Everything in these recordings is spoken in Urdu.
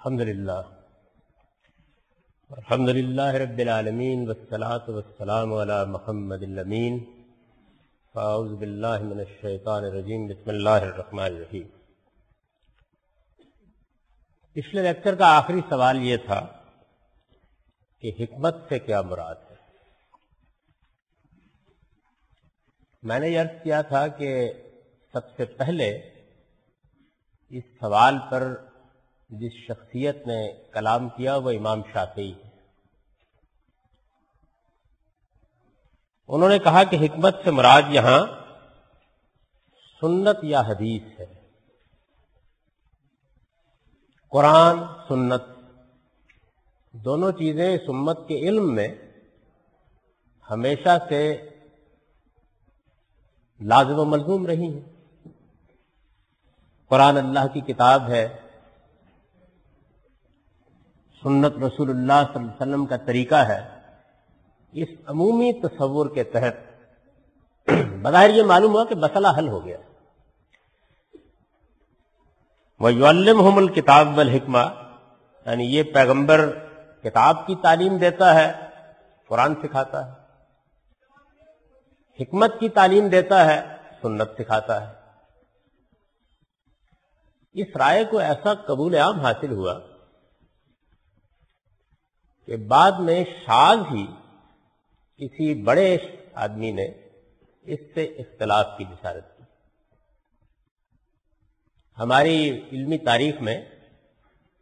الحمدللہ رب العالمین والصلاة والسلام علی محمد الامین فاعوذ باللہ من الشیطان الرجیم بسم اللہ الرحمن الرحیم۔ پچھلے لیکچر کا آخری سوال یہ تھا کہ حکمت سے کیا مراد ہے۔ میں نے یہ عرض کیا تھا کہ سب سے پہلے اس سوال پر جس شخصیت نے کلام کیا وہ امام شافعی ہے۔ انہوں نے کہا کہ حکمت سے مراد یہاں سنت یا حدیث ہے۔ قرآن سنت دونوں چیزیں اس امت کے علم میں ہمیشہ سے لازم و ملزوم رہی ہیں۔ قرآن اللہ کی کتاب ہے، سنت رسول اللہ صلی اللہ علیہ وسلم کا طریقہ ہے۔ اس عمومی تصور کے تحت بظاہر یہ معلوم ہوا کہ مسئلہ حل ہو گیا۔ وَيُعَلِّمْهُمُ الْكِتَابَ وَالْحِکْمَةَ، یعنی یہ پیغمبر کتاب کی تعلیم دیتا ہے، قرآن سکھاتا ہے، حکمت کی تعلیم دیتا ہے، سنت سکھاتا ہے۔ اس رائے کو ایسا قبول عام حاصل ہوا کہ بعد میں شاذ ہی کسی بڑے آدمی نے اس سے اختلاف کی بشارت کی۔ ہماری علمی تاریخ میں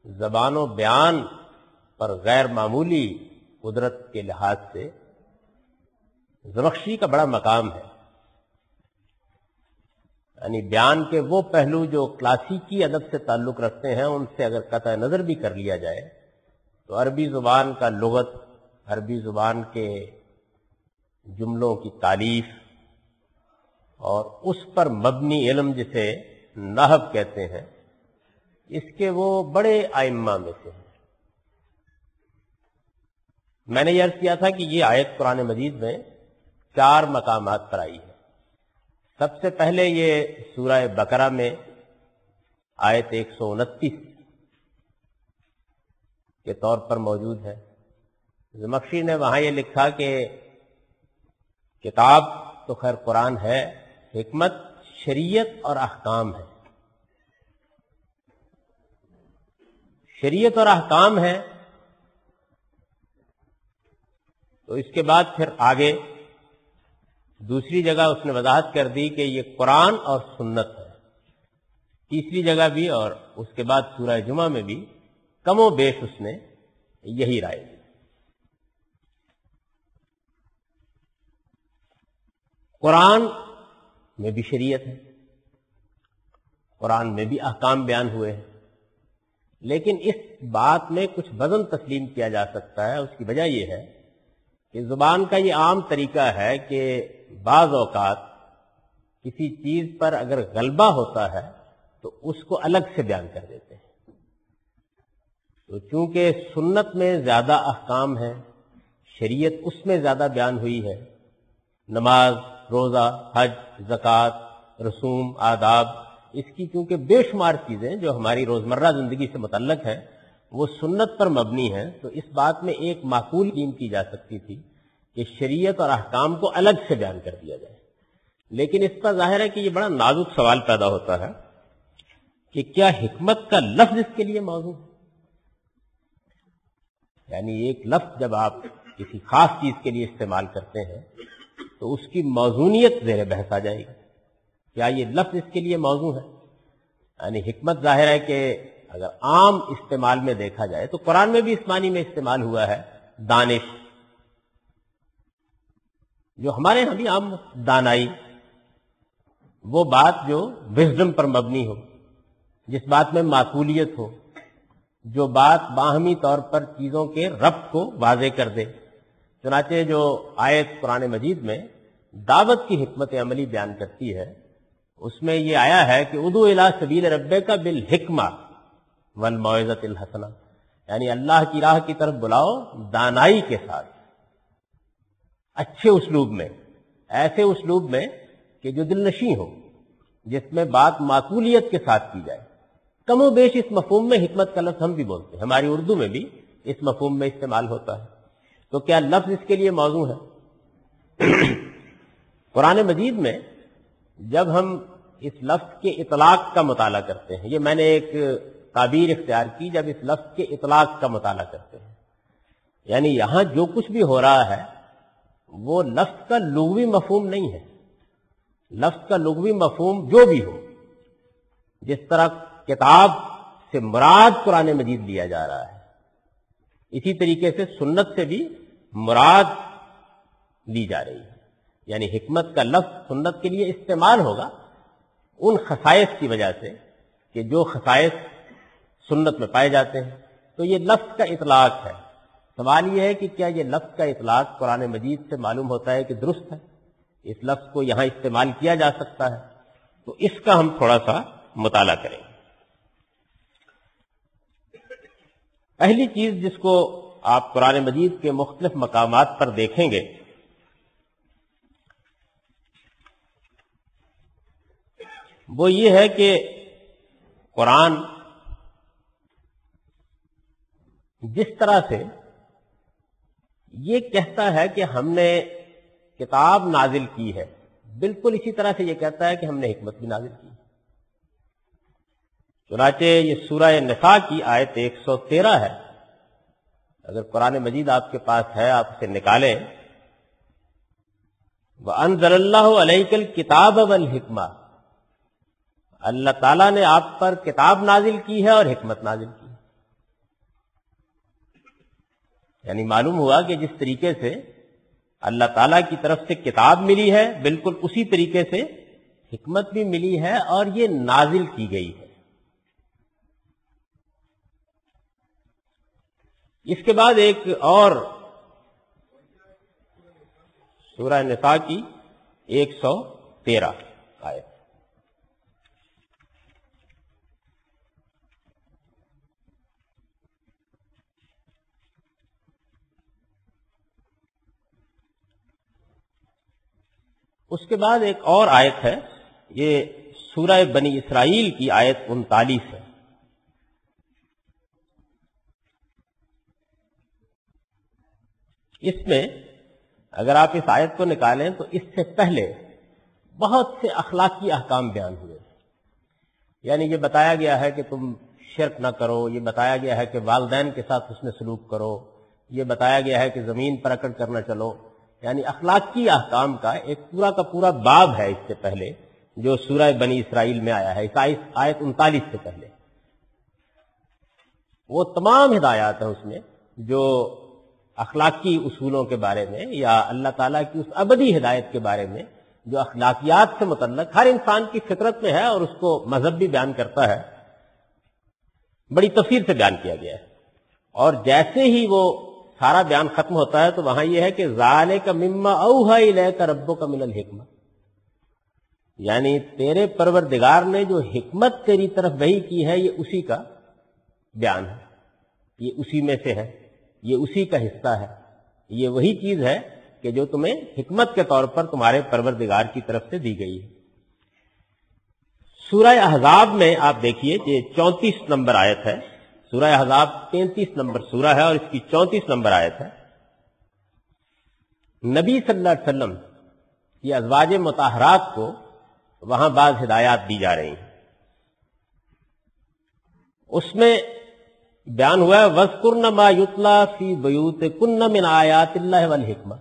زبان و بیان پر غیر معمولی قدرت کے لحاظ سے زمخشری کا بڑا مقام ہے۔ یعنی بیان کے وہ پہلو جو کلاسیکی ادب سے تعلق رکھتے ہیں ان سے اگر قطع نظر بھی کر لیا جائے تو عربی زبان کا لغت، عربی زبان کے جملوں کی تالیف اور اس پر مبنی علم جسے نحو کہتے ہیں، اس کے وہ بڑے ائمہ میں سے ہیں۔ میں نے یہ عرض کیا تھا کہ یہ آیت قرآن مجید میں 4 مقامات پر آئی ہے۔ سب سے پہلے یہ سورہ بقرہ میں آیت 129 کے طور پر موجود ہے۔ زمخشری نے وہاں یہ لکھا کہ کتاب تو خیر قرآن ہے، حکمت شریعت اور احکام ہے۔ شریعت اور احکام ہے تو اس کے بعد پھر آگے دوسری جگہ اس نے وضاحت کر دی کہ یہ قرآن اور سنت ہے۔ تیسری جگہ بھی اور اس کے بعد سورہ جمعہ میں بھی کم و بیش اس نے یہی رائے دی۔ قرآن میں بھی شریعت ہے، قرآن میں بھی احکام بیان ہوئے ہیں، لیکن اس بات میں کچھ وزن تسلیم کیا جا سکتا ہے۔ اس کی وجہ یہ ہے کہ زبان کا یہ عام طریقہ ہے کہ بعض اوقات کسی چیز پر اگر غلبہ ہوتا ہے تو اس کو الگ سے بیان کر دیتے ہیں۔ تو چونکہ سنت میں زیادہ احکام ہیں، شریعت اس میں زیادہ بیان ہوئی ہے، نماز، روزہ، حج، زکوٰۃ، رسوم، آداب، اس کی چونکہ بے شمار چیزیں جو ہماری روزمرہ زندگی سے متعلق ہیں وہ سنت پر مبنی ہیں، تو اس بات میں ایک معقول قیم کی جا سکتی تھی کہ شریعت اور احکام کو الگ سے بیان کر دیا جائے۔ لیکن اس پر ظاہر ہے کہ یہ بڑا نازک سوال پیدا ہوتا ہے کہ کیا حکمت کا لفظ اس کے لیے موضوع ہے؟ یعنی ایک لفظ جب آپ کسی خاص چیز کے لیے استعمال کرتے ہیں تو اس کی موضوعیت زیر بحث آ جائے گی۔ کیا یہ لفظ اس کے لیے موضوع ہے؟ یعنی حکمت ظاہر ہے کہ اگر عام استعمال میں دیکھا جائے تو قرآن میں بھی اس معنی میں استعمال ہوا ہے دانش، جو ہمارے یہاں بھی عام دانائی، وہ بات جو وزڈم پر مبنی ہو، جس بات میں معقولیت ہو، جو بات باہمی طور پر چیزوں کے ربط کو واضح کر دے۔ چنانچہ جو آیت قرآن مجید میں دعوت کی حکمت عملی بیان کرتی ہے اس میں یہ آیا ہے کہ ادعو الی سبیل ربک بالحکمہ والموعظۃ الحسنہ، یعنی اللہ کی راہ کی طرف بلاؤ دانائی کے ساتھ، اچھے اسلوب میں، ایسے اسلوب میں کہ جو دل نشیں ہو، جس میں بات معقولیت کے ساتھ کی جائے۔ کم و بیش اس مفہوم میں حکمت کا لفظ ہم بھی بولتے ہیں، ہماری اردو میں بھی اس مفہوم میں استعمال ہوتا ہے. تو کیا لفظ اس کے لیے موضوع ہے؟ قرآن مجید میں جب ہم اس لفظ کے اطلاق کا مطالعہ کرتے ہیں، یہ میں نے ایک تعبیر اختیار کی، جب اس لفظ کے اطلاق کا مطالعہ کرتے ہیں، یعنی یہاں جو کچھ بھی ہو رہا ہے وہ لفظ کا لغوی مفہوم نہیں ہے. لفظ کا لغوی مفہوم جو بھی ہو، جس طرح کتاب سے مراد قرآن مجید لیا جا رہا ہے، اسی طریقے سے سنت سے بھی مراد لی جا رہی ہے. یعنی حکمت کا لفظ سنت کے لیے استعمال ہوگا ان خصائص کی وجہ سے کہ جو خصائص سنت میں پائے جاتے ہیں. تو یہ لفظ کا اطلاق ہے. سوال یہ ہے کہ کیا یہ لفظ کا اطلاق قرآن مجید سے معلوم ہوتا ہے کہ درست ہے، اس لفظ کو یہاں استعمال کیا جا سکتا ہے؟ تو اس کا ہم تھوڑا سا مطالعہ کریں گے. پہلی چیز جس کو آپ قرآن مجید کے مختلف مقامات پر دیکھیں گے وہ یہ ہے کہ قرآن جس طرح سے یہ کہتا ہے کہ ہم نے کتاب نازل کی ہے، بالکل اسی طرح سے یہ کہتا ہے کہ ہم نے حکمت بھی نازل کی. چنانچہ یہ سورہ نساء کی آیت 113 ہے. اگر قرآن مجید آپ کے پاس ہے آپ اسے نکالیں. وَأَنزَلَ اللَّهُ عَلَيْكَ الْكِتَابَ وَالْحِكْمَةَ، اللہ تعالیٰ نے آپ پر کتاب نازل کی ہے اور حکمت نازل کی. یعنی معلوم ہوا کہ جس طریقے سے اللہ تعالیٰ کی طرف سے کتاب ملی ہے، بالکل اسی طریقے سے حکمت بھی ملی ہے اور یہ نازل کی گئی ہے. اس کے بعد ایک اور سورہ نساء کی 113 آیت. اس کے بعد ایک اور آیت ہے، یہ سورہ بنی اسرائیل کی آیت 39 ہے. اس میں اگر آپ اس آیت کو نکالیں تو اس سے پہلے بہت سے اخلاقی احکام بیان ہوئے. یعنی یہ بتایا گیا ہے کہ تم شرک نہ کرو، یہ بتایا گیا ہے کہ والدین کے ساتھ حسن سلوک کرو، یہ بتایا گیا ہے کہ زمین پر اکڑ کر نہ چلو. یعنی اخلاقی احکام کا ایک پورا کا پورا باب ہے اس سے پہلے جو سورہ بنی اسرائیل میں آیا ہے. اس آیت 39 سے پہلے وہ تمام ہدایات ہیں اس میں جو اخلاقی اصولوں کے بارے میں یا اللہ تعالیٰ کی اس ابدی ہدایت کے بارے میں جو اخلاقیات سے متعلق ہر انسان کی فطرت میں ہے اور اس کو مذہب بھی بیان کرتا ہے، بڑی تفصیل سے بیان کیا گیا ہے. اور جیسے ہی وہ سارا بیان ختم ہوتا ہے تو وہاں یہ ہے کہ ذالک مما اوحی الیک ربک من الحکمہ، یعنی تیرے پروردگار نے جو حکمت تیری طرف وحی کی ہے یہ اسی کا بیان ہے، یہ اسی میں سے ہے، یہ اسی کا حصہ ہے، یہ وہی چیز ہے کہ جو تمہیں حکمت کے طور پر تمہارے پروردگار کی طرف سے دی گئی ہے. سورہ احزاب میں آپ دیکھیے یہ 34 نمبر آیت ہے. سورہ احزاب 33 نمبر سورہ ہے اور اس کی 34 نمبر آیت ہے. نبی صلی اللہ علیہ وسلم کی ازواج مطہرات کو وہاں بعض ہدایات دی جا رہی ہیں. اس میں بیان ہوا ہے وَاذْكُرْنَ مَا يُتْلَى فِي بُيُوتِكُنَّ مِنْ آیَاتِ اللَّهِ وَالْحِکْمَةِ،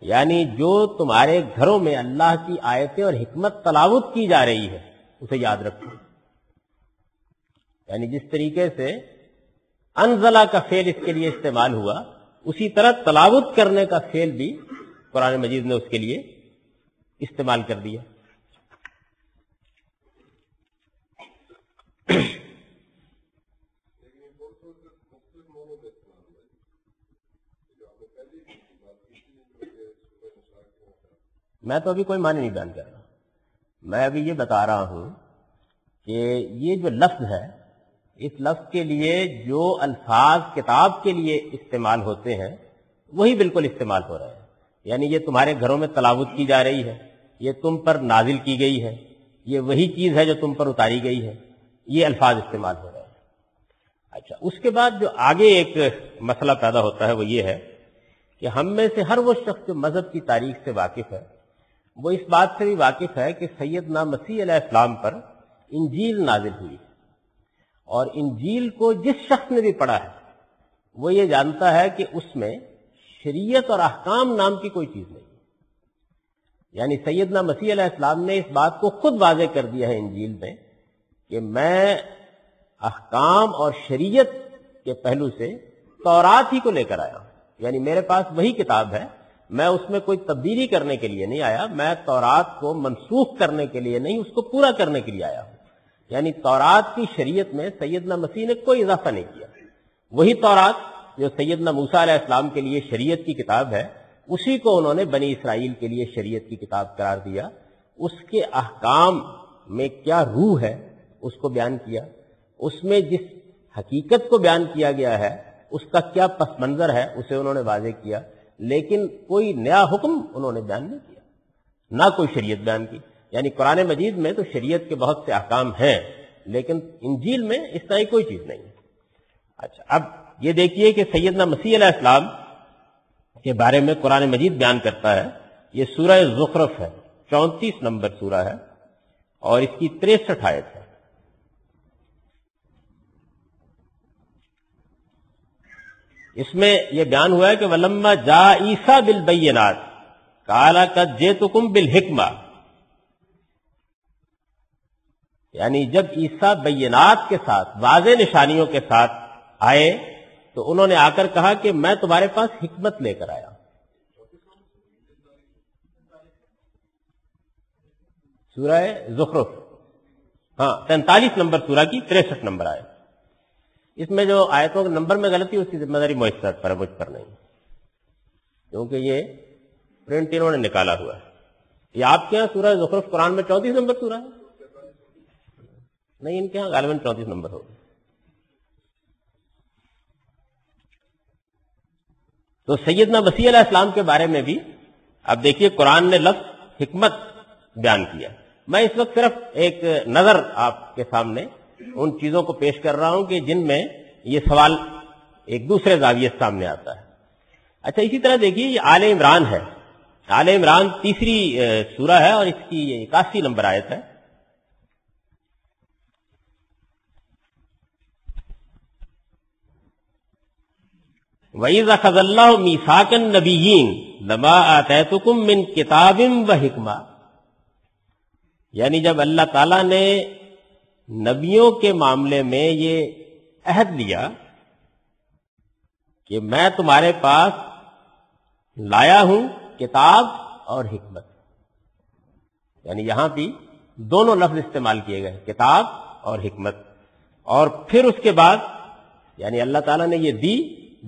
یعنی جو تمہارے گھروں میں اللہ کی آیتیں اور حکمت تلاوت کی جا رہی ہے اسے یاد رکھو. یعنی جس طریقے سے انزلہ کا فعل اس کے لیے استعمال ہوا اسی طرح تلاوت کرنے کا فعل بھی قرآن مجید نے اس کے لیے استعمال کر دیا. میں تو ابھی کوئی معنی نہیں بیان کر رہا، میں ابھی یہ بتا رہا ہوں کہ یہ جو لفظ ہے اس لفظ کے لیے جو الفاظ کتاب کے لیے استعمال ہوتے ہیں وہی بالکل استعمال ہو رہے ہیں. یعنی یہ تمہارے گھروں میں تلاوت کی جا رہی ہے، یہ تم پر نازل کی گئی ہے، یہ وہی چیز ہے جو تم پر اتاری گئی ہے، یہ الفاظ استعمال ہو رہے ہیں۔ اچھا، اس کے بعد جو آگے ایک مسئلہ پیدا ہوتا ہے وہ یہ ہے کہ ہم میں سے ہر وہ شخص جو مذہب کی تاریخ سے واقف ہے وہ اس بات سے بھی واقف ہے کہ سیدنا مسیح علیہ السلام پر انجیل نازل ہوئی ہے، اور انجیل کو جس شخص نے بھی پڑھا ہے وہ یہ جانتا ہے کہ اس میں شریعت اور احکام نام کی کوئی چیز نہیں، یعنی سیدنا مسیح علیہ السلام نے اس بات کو خود واضح کر دیا ہے انجیل میں کہ میں احکام اور شریعت کے پہلو سے تورات ہی کو لے کر آیا ہوں، یعنی میرے پاس وہی کتاب ہے، میں اس میں کوئی تبدیلی کرنے کے لیے نہیں آیا، میں تورات کو منسوخ کرنے کے لیے نہیں، اس کو پورا کرنے کے لیے آیا ہوں۔ یعنی تورات کی شریعت میں سیدنا مسیح نے کوئی اضافہ نہیں کیا، وہی تورات جو سیدنا موسیٰ علیہ السلام کے لیے شریعت کی کتاب ہے اسی کو انہوں نے بنی اسرائیل کے لیے شریعت کی کتاب قرار دیا، اس کے احکام میں کیا روح ہے اس کو بیان کیا، اس میں جس حقیقت کو بیان کیا گیا ہے اس کا کیا پس منظر ہے اسے انہوں نے واضح کیا، لیکن کوئی نیا حکم انہوں نے بیان نہیں کیا، نہ کوئی شریعت بیان کی۔ یعنی قرآن مجید میں تو شریعت کے بہت سے احکام ہیں لیکن انجیل میں اس طرح کوئی چیز نہیں ہے۔ اچھا، اب یہ دیکھیے کہ سیدنا مسیح علیہ السلام کے بارے میں قرآن مجید بیان کرتا ہے، یہ سورہ زخرف ہے، 34 نمبر سورہ ہے اور اس کی 63 آیت ہے۔ اس میں یہ بیان ہوا ہے کہ وَلَمَّا جَاءَ عِیسَىٰ بِالْبَيِّنَاتِ قَالَ قَدْ جِئْتُكُم بِالْحِکْمَةِ، یعنی جب عیسیٰ بینات کے ساتھ واضح نشانیوں کے ساتھ آئے تو انہوں نے آ کر کہا کہ میں تمہارے پاس حکمت لے کر آیا ہوں۔ سورہ زخرف، 43 نمبر سورہ کی 63 نمبر آئے۔ اس میں جو آیتوں کے نمبر میں غلطی اس کی ذمہ داری میسر پر ہے، مجھ پر نہیں، کیونکہ یہ پرنٹ انہوں نے نکالا ہوا ہے۔ یہ آپ کے ہاں سورہ زخرف قرآن میں 34 نمبر سورہ ہے؟ نہیں، ان کے ہاں غالباً 34 نمبر ہوگا۔ تو سیدنا مسیح علیہ السلام کے بارے میں بھی اب دیکھیے قرآن نے لفظ حکمت بیان کیا۔ میں اس وقت صرف ایک نظر آپ کے سامنے ان چیزوں کو پیش کر رہا ہوں کہ جن میں یہ سوال ایک دوسرے زاویے سے سامنے آتا ہے۔ اچھا، اسی طرح دیکھیے یہ آل عمران ہے، آل عمران تیسری سورہ ہے اور اس کی 81 نمبر آیت ہے۔ وَإِذْ أَخَذَ اللَّهُ مِيثَاقَ النَّبِيِّينَ لَمَا آتَيْتُكُم مِّن كِتَابٍ وَحِکْمَةٍ، یعنی جب اللہ تعالیٰ نے نبیوں کے معاملے میں یہ عہد لیا کہ میں تمہارے پاس لایا ہوں کتاب اور حکمت، یعنی یہاں بھی دونوں لفظ استعمال کیے گئے، کتاب اور حکمت، اور پھر اس کے بعد یعنی اللہ تعالیٰ نے یہ دی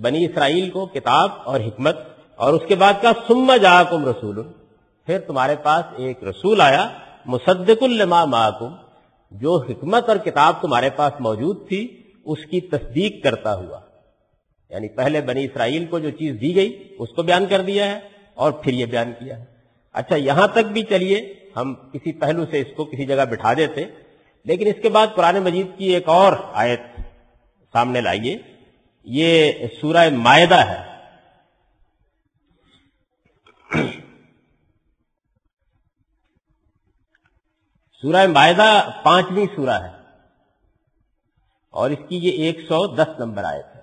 بنی اسرائیل کو کتاب اور حکمت، اور اس کے بعد کا ثم جاءکم رسول، پھر تمہارے پاس ایک رسول آیا مصدق لما معکم، جو حکمت اور کتاب تمہارے پاس موجود تھی اس کی تصدیق کرتا ہوا، یعنی پہلے بنی اسرائیل کو جو چیز دی گئی اس کو بیان کر دیا ہے اور پھر یہ بیان کیا ہے۔ اچھا، یہاں تک بھی چلیے ہم کسی پہلو سے اس کو کسی جگہ بٹھا دیتے، لیکن اس کے بعد قرآن مجید کی ایک اور آیت سامنے لائیے، یہ سورہ مائدہ ہے۔ سورہ مائدہ 5ویں سورہ ہے اور اس کی یہ 110 نمبر آیت ہے۔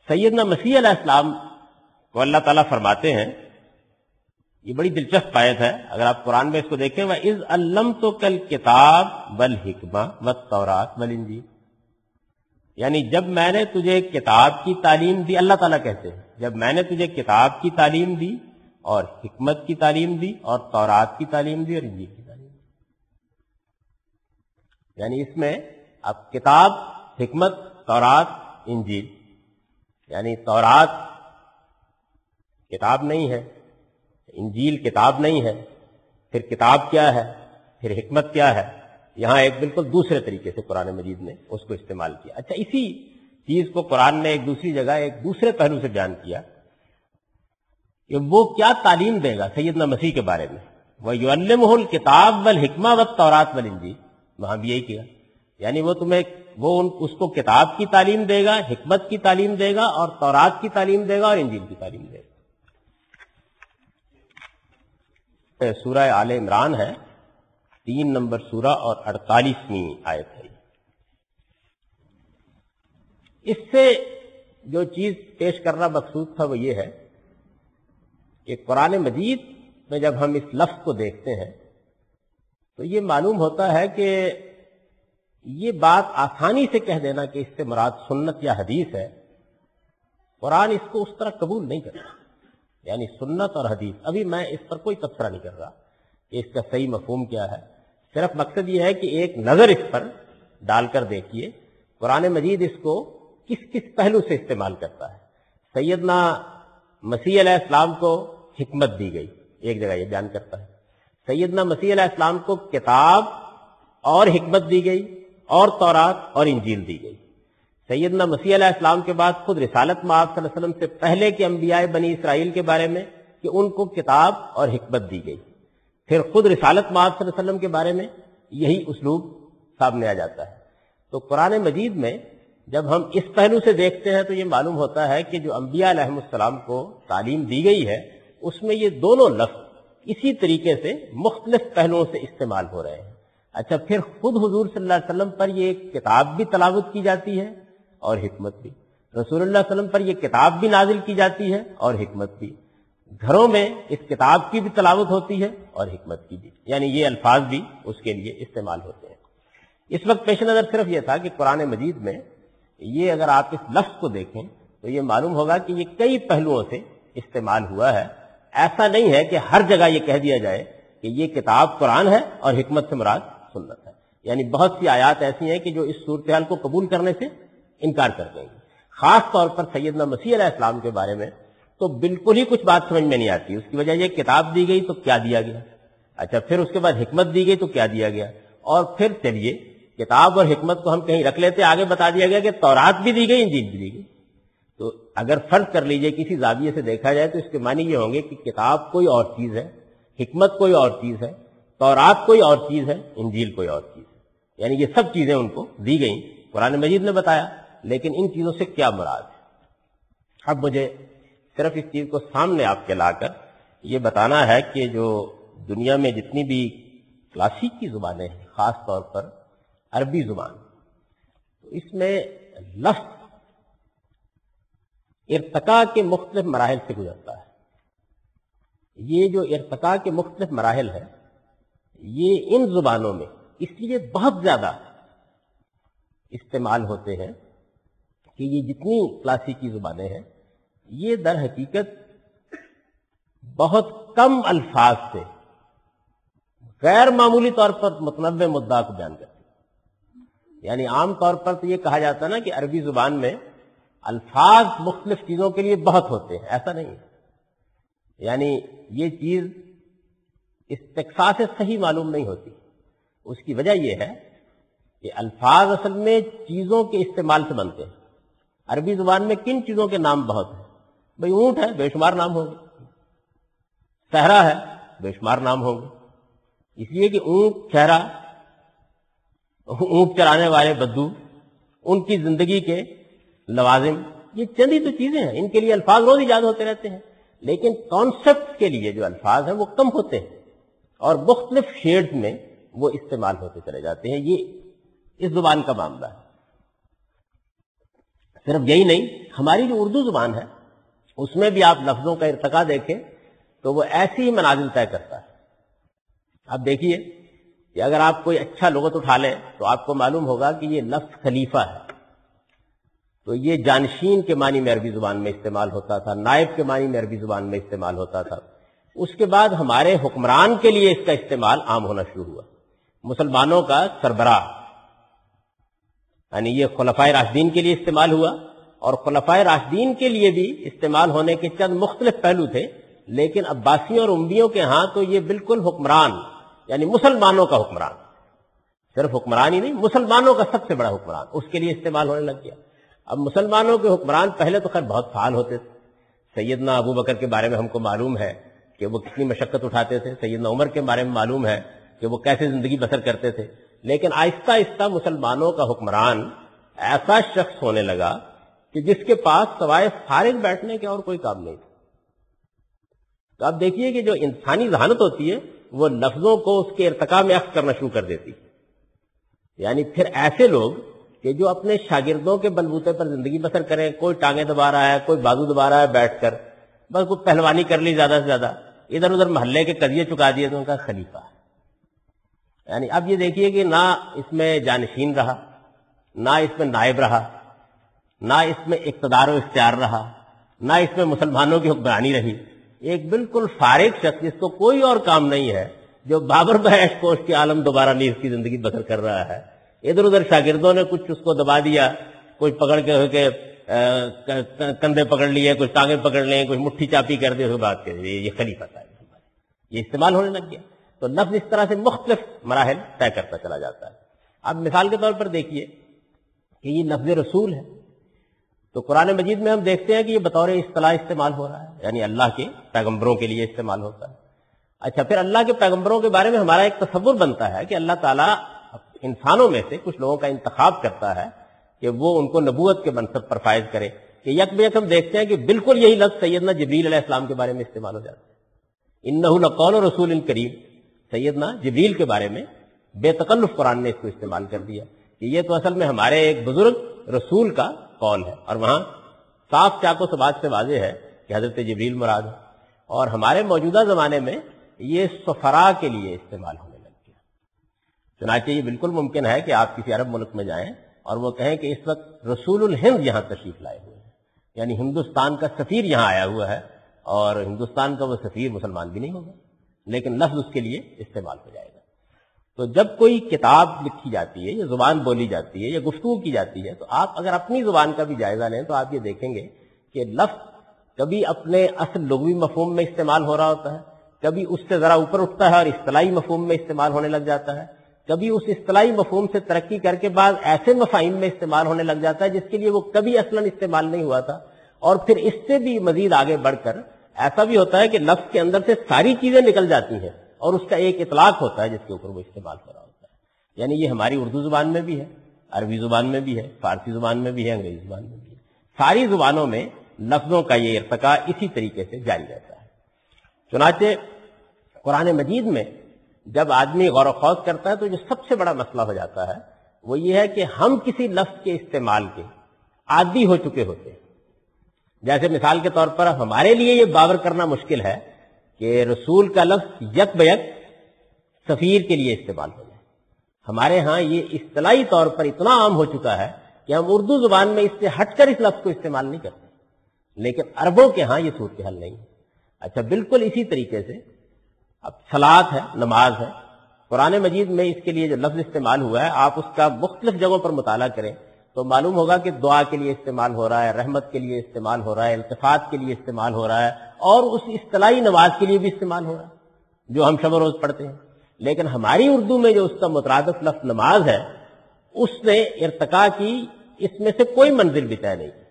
سیدنا مسیح علیہ السلام کو اللہ تعالیٰ فرماتے ہیں، یہ بڑی دلچسپ آیت ہے، اگر آپ قرآن میں اس کو دیکھیں، وَإِذْ عَلَّمْتُكَ الْكِتَابَ وَالْحِکْمَةَ وَالتَّوْرَاةَ وَالْإِنجِیلَ، یعنی جب میں نے تجھے کتاب کی تعلیم دی، اللہ تعالیٰ کہتے ہیں جب میں نے تجھے کتاب کی تعلیم دی اور حکمت کی تعلیم دی اور تورات کی تعلیم دی اور انجیل کی تعلیم دی، یعنی اس میں اب کتاب، حکمت، تورات، انجیل، یعنی تورات کتاب نہیں ہے، انجیل کتاب نہیں ہے، پھر کتاب کیا ہے، پھر حکمت کیا ہے، یہاں ایک بالکل دوسرے طریقے سے قرآن مجید نے اس کو استعمال کیا۔ اچھا، اسی چیز کو قرآن نے ایک دوسری جگہ ایک دوسرے پہلو سے بیان کیا کہ وہ کیا تعلیم دے گا سیدنا مسیح کے بارے میں۔ وَيُعَلِّمُهُ الْكِتَابَ وَالْحِکْمَةَ وَالتَّوْرَاةَ وَالْإِنجِیلَ، وہاں بھی یہی کیا، یعنی وہ اس کو کتاب کی تعلیم دے گا، حکمت کی تعلیم دے گا، اور تورات کی تعلیم دے گا، اور انجیل کی تعلیم دے گا۔ سورہ آل عمران ہے، 3 نمبر سورہ اور 48ویں آیت ہے۔ اس سے جو چیز پیش کرنا مقصود تھا وہ یہ ہے کہ قرآن مجید میں جب ہم اس لفظ کو دیکھتے ہیں تو یہ معلوم ہوتا ہے کہ یہ بات آسانی سے کہہ دینا کہ اس سے مراد سنت یا حدیث ہے، قرآن اس کو اس طرح قبول نہیں کرتا۔ یعنی سنت اور حدیث، ابھی میں اس پر کوئی تبصرہ نہیں کر رہا کہ اس کا صحیح مفہوم کیا ہے، صرف مقصد یہ ہے کہ ایک نظر اس پر ڈال کر دیکھیے قرآن مجید اس کو کس کس پہلو سے استعمال کرتا ہے۔ سیدنا مسیح علیہ السلام کو حکمت دی گئی، ایک جگہ یہ بیان کرتا ہے۔ سیدنا مسیح علیہ السلام کو کتاب اور حکمت دی گئی، اور تورات اور انجیل دی گئی۔ سیدنا مسیح علیہ السلام کے بعد خود رسالت میں آپ صلی اللہ علیہ وسلم سے پہلے کے انبیاء بنی اسرائیل کے بارے میں کہ ان کو کتاب اور حکمت دی گئی، پھر خود رسالت میں آپ صلی اللہ علیہ وسلم کے بارے میں یہی اسلوب سامنے آ جاتا ہے۔ تو قرآن مجید میں جب ہم اس پہلو سے دیکھتے ہیں تو یہ معلوم ہوتا ہے کہ جو انبیاء علیہ السلام کو تعلیم دی گئی ہے اس میں یہ دونوں لفظ اسی طریقے سے مختلف پہلوؤں سے استعمال ہو رہے ہیں۔ اچھا، پھر خود حضور صلی اللہ علیہ وسلم پر یہ کتاب بھی تلاوت کی جاتی ہے اور حکمت بھی، رسول اللہ صلی اللہ علیہ وسلم پر یہ کتاب بھی نازل کی جاتی ہے اور حکمت بھی، گھروں میں اس کتاب کی بھی تلاوت ہوتی ہے اور حکمت کی بھی، یعنی یہ الفاظ بھی اس کے لیے استعمال ہوتے ہیں۔ اس وقت پیش نظر صرف یہ تھا کہ قرآن مجید میں یہ اگر آپ اس لفظ کو دیکھیں تو یہ معلوم ہوگا کہ یہ کئی پہلوؤں سے استعمال ہوا ہے۔ ایسا نہیں ہے کہ ہر جگہ یہ کہہ دیا جائے کہ یہ کتاب قرآن ہے اور حکمت سے مراد سنت ہے، یعنی بہت سی آیات ایسی ہیں کہ جو اس صورتحال کو قبول کرنے سے انکار کر دیں گے۔ خاص طور پر سیدنا مسیح علیہ السلام کے بارے میں تو بالکل ہی کچھ بات سمجھ میں نہیں آتی، اس کی وجہ یہ کتاب دی گئی تو کیا دیا گیا، اچھا پھر اس کے بعد حکمت دی گئی تو کیا دیا گیا، اور پھر چلیے کتاب اور حکمت کو ہم کہیں رکھ لیتے، آگے بتا دیا گیا کہ تورات بھی دی گئی، انجیل بھی دی گئی۔ تو اگر فرض کر لیجئے کسی زاویے سے دیکھا جائے تو اس کے معنی یہ ہوں گے کہ کتاب کوئی اور چیز ہے، حکمت کوئی اور چیز ہے، تورات کوئی اور چیز ہے، انجیل کوئی اور چیز ہے، یعنی یہ سب چیزیں ان کو دی گئیں، قرآن مجید نے بتایا، لیکن ان چیزوں سے کیا مراد ہے۔ اب مجھے صرف اس چیز کو سامنے آپ کے لا کر یہ بتانا ہے کہ جو دنیا میں جتنی بھی کلاسیک کی زبانیں ہیں، خاص طور پر عربی زبان، تو اس میں لفظ ارتقاء کے مختلف مراحل سے گزرتا ہے۔ یہ جو ارتقاء کے مختلف مراحل ہیں یہ ان زبانوں میں اس لیے بہت زیادہ استعمال ہوتے ہیں کہ یہ جتنی کلاسیکی زبانیں ہیں یہ در حقیقت بہت کم الفاظ سے غیر معمولی طور پر متنوع مدعا کو بیان کرتے ہیں۔ یعنی عام طور پر تو یہ کہا جاتا ہے نا کہ عربی زبان میں الفاظ مختلف چیزوں کے لیے بہت ہوتے ہیں، ایسا نہیں ہے۔ یعنی یہ چیز استقصاء سے صحیح معلوم نہیں ہوتی۔ اس کی وجہ یہ ہے کہ الفاظ اصل میں چیزوں کے استعمال سے بنتے ہیں۔ عربی زبان میں کن چیزوں کے نام بہت ہیں؟ بھئی اونٹ ہے، بے شمار نام ہوں گے، صحرا ہے، بے شمار نام ہوں گے، اس لیے کہ اونٹ، صحرا، اونٹ چرانے والے بدو، ان کی زندگی کے لوازم، یہ چند ہی تو چیزیں ہیں، ان کے لیے الفاظ روز ایجاد ہوتے رہتے ہیں، لیکن کانسیپٹ کے لیے جو الفاظ ہیں وہ کم ہوتے ہیں اور مختلف شیڈز میں وہ استعمال ہوتے چلے جاتے ہیں۔ یہ اس زبان کا معاملہ ہے۔ صرف یہی نہیں، ہماری جو اردو زبان ہے اس میں بھی آپ لفظوں کا ارتقاء دیکھیں تو وہ ایسی ہی منازل طے کرتا ہے۔ آپ دیکھیے کہ اگر آپ کوئی اچھا لغت اٹھا لیں تو آپ کو معلوم ہوگا کہ یہ لفظ خلیفہ ہے، تو یہ جانشین کے معنی میں عربی زبان میں استعمال ہوتا تھا، نائب کے معنی میں عربی زبان میں استعمال ہوتا تھا۔ اس کے بعد ہمارے حکمران کے لیے اس کا استعمال عام ہونا شروع ہوا۔ مسلمانوں کا سربراہ، یعنی یہ خلفائے راشدین کے لیے استعمال ہوا، اور خلفائے راشدین کے لیے بھی استعمال ہونے کے چند مختلف پہلو تھے، لیکن عباسیوں اور امویوں کے ہاں تو یہ بالکل حکمران، یعنی مسلمانوں کا حکمران، صرف حکمران ہی نہیں، مسلمانوں کا سب سے بڑا حکمران، اس کے لیے استعمال ہونے لگ گیا۔ اب مسلمانوں کے حکمران پہلے تو خیر بہت فعال ہوتے تھے۔ سیدنا ابو بکر کے بارے میں ہم کو معلوم ہے کہ وہ کتنی مشقت اٹھاتے تھے، سیدنا عمر کے بارے میں معلوم ہے کہ وہ کیسے زندگی بسر کرتے تھے، لیکن آہستہ آہستہ مسلمانوں کا حکمران ایسا شخص ہونے لگا کہ جس کے پاس سوائے فارغ بیٹھنے کے اور کوئی کام نہیں تھا۔ تو آپ دیکھیے کہ جو انسانی ذہانت ہوتی ہے وہ لفظوں کو اس کے ارتقاء میں اخذ کرنا شروع کر دیتی ہے۔ یعنی پھر ایسے لوگ کہ جو اپنے شاگردوں کے بلبوتے پر زندگی بسر کریں، کوئی ٹانگیں دبا رہا ہے، کوئی بازو دبا رہا ہے بیٹھ کر، بس کوئی پہلوانی کر لی زیادہ سے زیادہ، ادھر ادھر محلے کے قضیے چکا دیے تو ان کا خلیفہ ہے۔ یعنی اب یہ دیکھیے کہ نہ اس میں جانشین رہا، نہ اس میں نائب رہا، نہ اس میں اقتدار و اختیار رہا، نہ اس میں مسلمانوں کی حکمرانی رہی۔ ایک بالکل فارغ شخص جس کو کوئی اور کام نہیں ہے، جو بابر بحش کوش کے عالم دوبارہ نیز کی زندگی بسر کر رہا ہے، ادھر ادھر شاگردوں نے کچھ اس کو دبا دیا، کوئی پکڑ کے کندھے پکڑ لیے، کچھ ٹانگیں پکڑ لیں، کچھ مٹھی چاپی کر دی، اس بات کے یہ خلیفہ تھا، یہ استعمال ہونے لگ گیا۔ تو لفظ اس طرح سے مختلف مراحل طے کرتا چلا جاتا ہے۔ اب مثال کے طور پر دیکھیے کہ یہ لفظ رسول ہے، تو قرآن مجید میں ہم دیکھتے ہیں کہ یہ بطور اصطلاح استعمال ہو رہا ہے، یعنی اللہ کے پیغمبروں کے لیے استعمال ہوتا ہے۔ اچھا، پھر اللہ کے پیغمبروں کے بارے میں ہمارا ایک تصور بنتا ہے کہ اللہ تعالیٰ انسانوں میں سے کچھ لوگوں کا انتخاب کرتا ہے کہ وہ ان کو نبوت کے منصب پر فائز کرے، کہ یک بیک ہم دیکھتے ہیں کہ بالکل یہی لفظ سیدنا جبریل علیہ السلام کے بارے میں استعمال ہو جاتا ہے۔ انہ لقول رسول کریم، سیدنا جبریل کے بارے میں بے تکلف قرآن نے اس کو استعمال کر دیا کہ یہ تو اصل میں ہمارے ایک بزرگ رسول کا قول ہے، اور وہاں صاف چاق و سبات سے واضح ہے کہ حضرت جبریل مراد ہے۔ اور ہمارے موجودہ زمانے میں یہ سفراء کے لیے استعمال ہونے لگ گیا۔ چنانچہ یہ بالکل ممکن ہے کہ آپ کسی عرب ملک میں جائیں اور وہ کہیں کہ اس وقت رسول الہند یہاں تشریف لائے ہوئے ہیں، یعنی ہندوستان کا سفیر یہاں آیا ہوا ہے، اور ہندوستان کا وہ سفیر مسلمان بھی نہیں ہوگا، لیکن لفظ اس کے لیے استعمال ہو جائے گا۔ تو جب کوئی کتاب لکھی جاتی ہے یا زبان بولی جاتی ہے یا گفتگو کی جاتی ہے، تو آپ اگر اپنی زبان کا بھی جائزہ لیں تو آپ یہ دیکھیں گے کہ لفظ کبھی اپنے اصل لغوی مفہوم میں استعمال ہو رہا ہوتا ہے، کبھی اس سے ذرا اوپر اٹھتا ہے اور اصطلاحی مفہوم میں استعمال ہونے لگ جاتا ہے، کبھی اس اصطلاحی مفہوم سے ترقی کر کے بعد ایسے مفاہیم میں استعمال ہونے لگ جاتا ہے جس کے لیے وہ کبھی اصلاً استعمال نہیں ہوا تھا، اور پھر اس سے بھی مزید آگے بڑھ کر ایسا بھی ہوتا ہے کہ لفظ کے اندر سے ساری چیزیں نکل جاتی ہیں اور اس کا ایک اطلاق ہوتا ہے جس کے اوپر وہ استعمال ہو رہا ہوتا ہے۔ یعنی یہ ہماری اردو زبان میں بھی ہے، عربی زبان میں بھی ہے، فارسی زبان میں بھی ہے، انگریزی زبان میں بھی ہے، ساری زبانوں میں لفظوں کا یہ ارتقاء اسی طریقے سے جاری رہتا ہے۔ چنانچہ قرآن مجید میں جب آدمی غور و خوض کرتا ہے تو جو سب سے بڑا مسئلہ ہو جاتا ہے وہ یہ ہے کہ ہم کسی لفظ کے استعمال کے عادی ہو چکے ہوتے ہیں۔ جیسے مثال کے طور پر ہمارے لیے یہ باور کرنا مشکل ہے کہ رسول کا لفظ یک بیک سفیر کے لیے استعمال ہو جائے۔ ہمارے ہاں یہ اصطلاحی طور پر اتنا عام ہو چکا ہے کہ ہم اردو زبان میں اس سے ہٹ کر اس لفظ کو استعمال نہیں کرتے، لیکن عربوں کے ہاں یہ صورتحال نہیں ہے۔ اچھا، بالکل اسی طریقے سے اب صلاۃ ہے، نماز ہے، قرآن مجید میں اس کے لیے جو لفظ استعمال ہوا ہے آپ اس کا مختلف جگہوں پر مطالعہ کریں تو معلوم ہوگا کہ دعا کے لیے استعمال ہو رہا ہے، رحمت کے لیے استعمال ہو رہا ہے، التفات کے لیے استعمال ہو رہا ہے، اور اس اصطلاحی نماز کے لیے بھی استعمال ہو رہا ہے جو ہم شب و روز پڑھتے ہیں۔ لیکن ہماری اردو میں جو اس کا مترادف لفظ نماز ہے اس نے ارتقاء کی، اس میں سے کوئی منزل بھی طے نہیں کی۔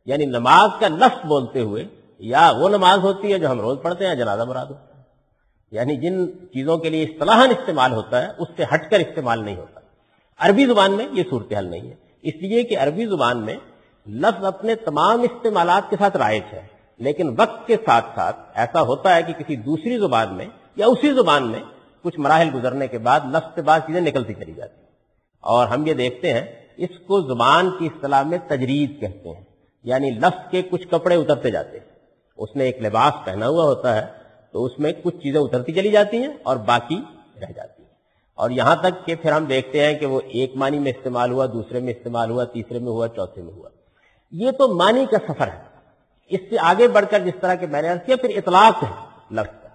یعنی نماز کا لفظ بولتے ہوئے یا وہ نماز ہوتی ہے جو ہم روز پڑھتے ہیں، جنازہ مراد ہوتا ہے، یعنی جن چیزوں کے لیے اصطلاحاً استعمال ہوتا ہے اس سے ہٹ کر استعمال نہیں ہوتا۔ عربی زبان میں یہ صورتحال نہیں ہے، اس لیے کہ عربی زبان میں لفظ اپنے تمام استعمالات کے ساتھ رائج ہے، لیکن وقت کے ساتھ ساتھ ایسا ہوتا ہے کہ کسی دوسری زبان میں یا اسی زبان میں کچھ مراحل گزرنے کے بعد لفظ سے بعض چیزیں نکلتی چلی جاتی ہیں، اور ہم یہ دیکھتے ہیں اس کو زبان کی اصطلاح میں تجرید کہتے ہیں، یعنی لفظ کے کچھ کپڑے اترتے جاتے ہیں۔ اس نے ایک لباس پہنا ہوا ہوتا ہے تو اس میں کچھ چیزیں اترتی چلی جاتی ہیں اور باقی رہ جاتی ہیں، اور یہاں تک کہ پھر ہم دیکھتے ہیں کہ وہ ایک معنی میں استعمال ہوا، دوسرے میں استعمال ہوا، تیسرے میں ہوا، چوتھے میں ہوا۔ یہ تو معنی کا سفر ہے۔ اس سے آگے بڑھ کر جس طرح کہ میں نے عرض کیا پھر اطلاق ہے لفظ کا،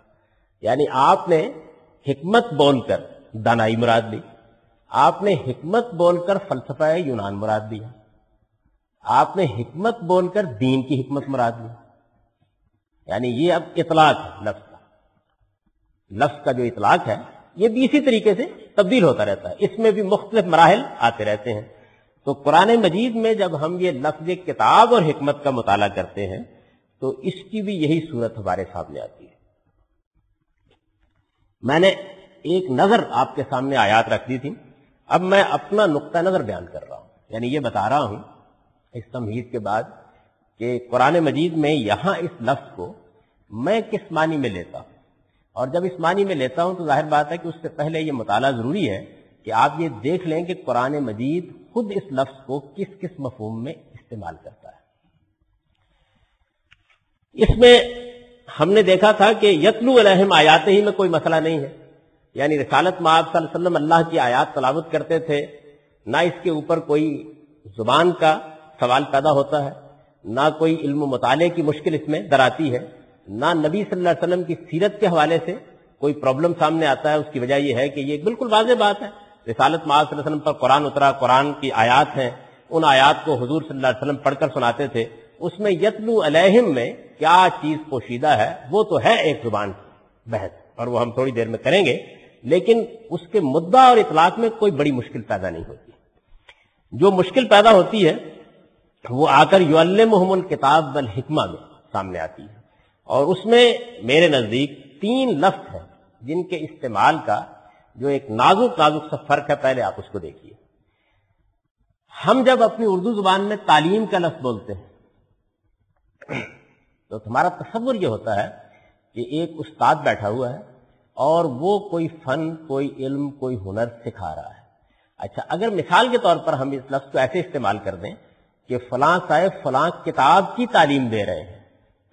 یعنی آپ نے حکمت بول کر دانائی مراد لی، آپ نے حکمت بول کر فلسفہ یونان مراد لیا، آپ نے حکمت بول کر دین کی حکمت مراد لی، یعنی یہ اب اطلاق ہے لفظ کا۔ لفظ کا جو اطلاق ہے یہ بھی اسی طریقے سے تبدیل ہوتا رہتا ہے، اس میں بھی مختلف مراحل آتے رہتے ہیں۔ تو قرآن مجید میں جب ہم یہ لفظ کتاب اور حکمت کا مطالعہ کرتے ہیں تو اس کی بھی یہی صورت ہمارے سامنے آتی ہے میں نے ایک نظر آپ کے سامنے آیات رکھ دی تھی، اب میں اپنا نقطہ نظر بیان کر رہا ہوں، یعنی یہ بتا رہا ہوں اس تمہید کے بعد کہ قرآن مجید میں یہاں اس لفظ کو میں کس معنی میں لیتا ہوں، اور جب اس معنی میں لیتا ہوں تو ظاہر بات ہے کہ اس سے پہلے یہ مطالعہ ضروری ہے کہ آپ یہ دیکھ لیں کہ قرآن مجید خود اس لفظ کو کس کس مفہوم میں استعمال کرتا ہے۔ اس میں ہم نے دیکھا تھا کہ یتلو علیہم آیات ہی میں کوئی مسئلہ نہیں ہے، یعنی رسالت مآب صلی اللہ علیہ وسلم اللہ کی آیات تلاوت کرتے تھے، نہ اس کے اوپر کوئی زبان کا سوال پیدا ہوتا ہے، نہ کوئی علم و مطالعے کی مشکل اس میں در آتی ہے، نہ نبی صلی اللہ علیہ وسلم کی سیرت کے حوالے سے کوئی پرابلم سامنے آتا ہے۔ اس کی وجہ یہ ہے کہ یہ بالکل واضح بات ہے، رسالت مآب صلی اللہ علیہ وسلم پر قرآن اترا، قرآن کی آیات ہیں، ان آیات کو حضور صلی اللہ علیہ وسلم پڑھ کر سناتے تھے، اس میں یتلو علیہم میں کیا چیز پوشیدہ ہے وہ تو ہے ایک زبان کی بحث، اور وہ ہم تھوڑی دیر میں کریں گے، لیکن اس کے مدعا اور اطلاق میں کوئی بڑی مشکل پیدا نہیں ہوتی۔ جو مشکل پیدا ہوتی ہے وہ آ کر یعلمہم الکتاب والحکمہ میں سامنے آتی ہے، اور اس میں میرے نزدیک 3 لفظ ہیں جن کے استعمال کا جو ایک نازک سا فرق ہے، پہلے آپ اس کو دیکھیے۔ ہم جب اپنی اردو زبان میں تعلیم کا لفظ بولتے ہیں تو ہمارا تصور یہ ہوتا ہے کہ ایک استاد بیٹھا ہوا ہے اور وہ کوئی فن، کوئی علم، کوئی ہنر سکھا رہا ہے۔ اچھا، اگر مثال کے طور پر ہم اس لفظ کو ایسے استعمال کر دیں کہ فلاں صاحب فلاں کتاب کی تعلیم دے رہے ہیں،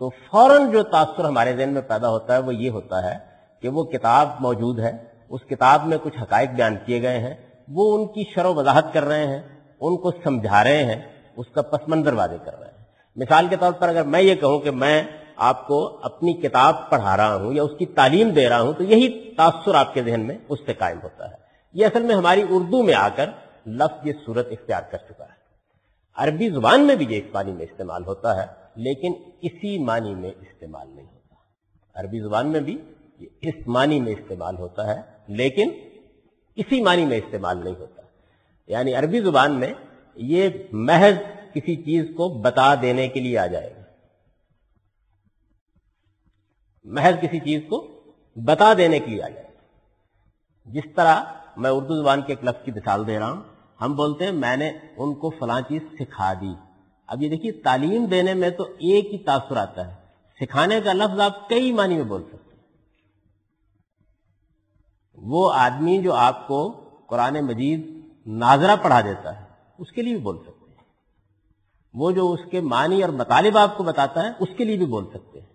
تو فوراً جو تاثر ہمارے ذہن میں پیدا ہوتا ہے وہ یہ ہوتا ہے کہ وہ کتاب موجود ہے، اس کتاب میں کچھ حقائق بیان کیے گئے ہیں، وہ ان کی شرح و وضاحت کر رہے ہیں، ان کو سمجھا رہے ہیں، اس کا پس منظر واضح کر رہے ہیں۔ مثال کے طور پر اگر میں یہ کہوں کہ میں آپ کو اپنی کتاب پڑھا رہا ہوں یا اس کی تعلیم دے رہا ہوں، تو یہی تاثر آپ کے ذہن میں اس سے قائم ہوتا ہے۔ یہ اصل میں ہماری اردو میں آ کر لفظ یہ صورت اختیار کر چکا ہے۔ عربی زبان میں بھی یہ اس معنی میں استعمال ہوتا ہے، لیکن اسی معنی میں استعمال نہیں ہوتا۔ عربی زبان میں بھی اس معنی میں استعمال ہوتا ہے، لیکن اسی معنی میں استعمال نہیں ہوتا۔ یعنی عربی زبان میں یہ محض کسی چیز کو بتا دینے کے لیے آ جائے گا، محض کسی چیز کو بتا دینے کے لیے آ جائے گا۔ جس طرح میں اردو زبان کے ایک لفظ کی مثال دے رہا ہوں، ہم بولتے ہیں میں نے ان کو فلاں چیز سکھا دی۔ اب یہ دیکھیے، تعلیم دینے میں تو ایک ہی تاثر آتا ہے، سکھانے کا لفظ آپ کئی معنی میں بول سکتے ہیں۔ وہ آدمی جو آپ کو قرآن مجید ناظرہ پڑھا دیتا ہے اس کے لیے بھی بول سکتے ہیں، وہ جو اس کے معنی اور مطالب آپ کو بتاتا ہے اس کے لیے بھی بول سکتے ہیں۔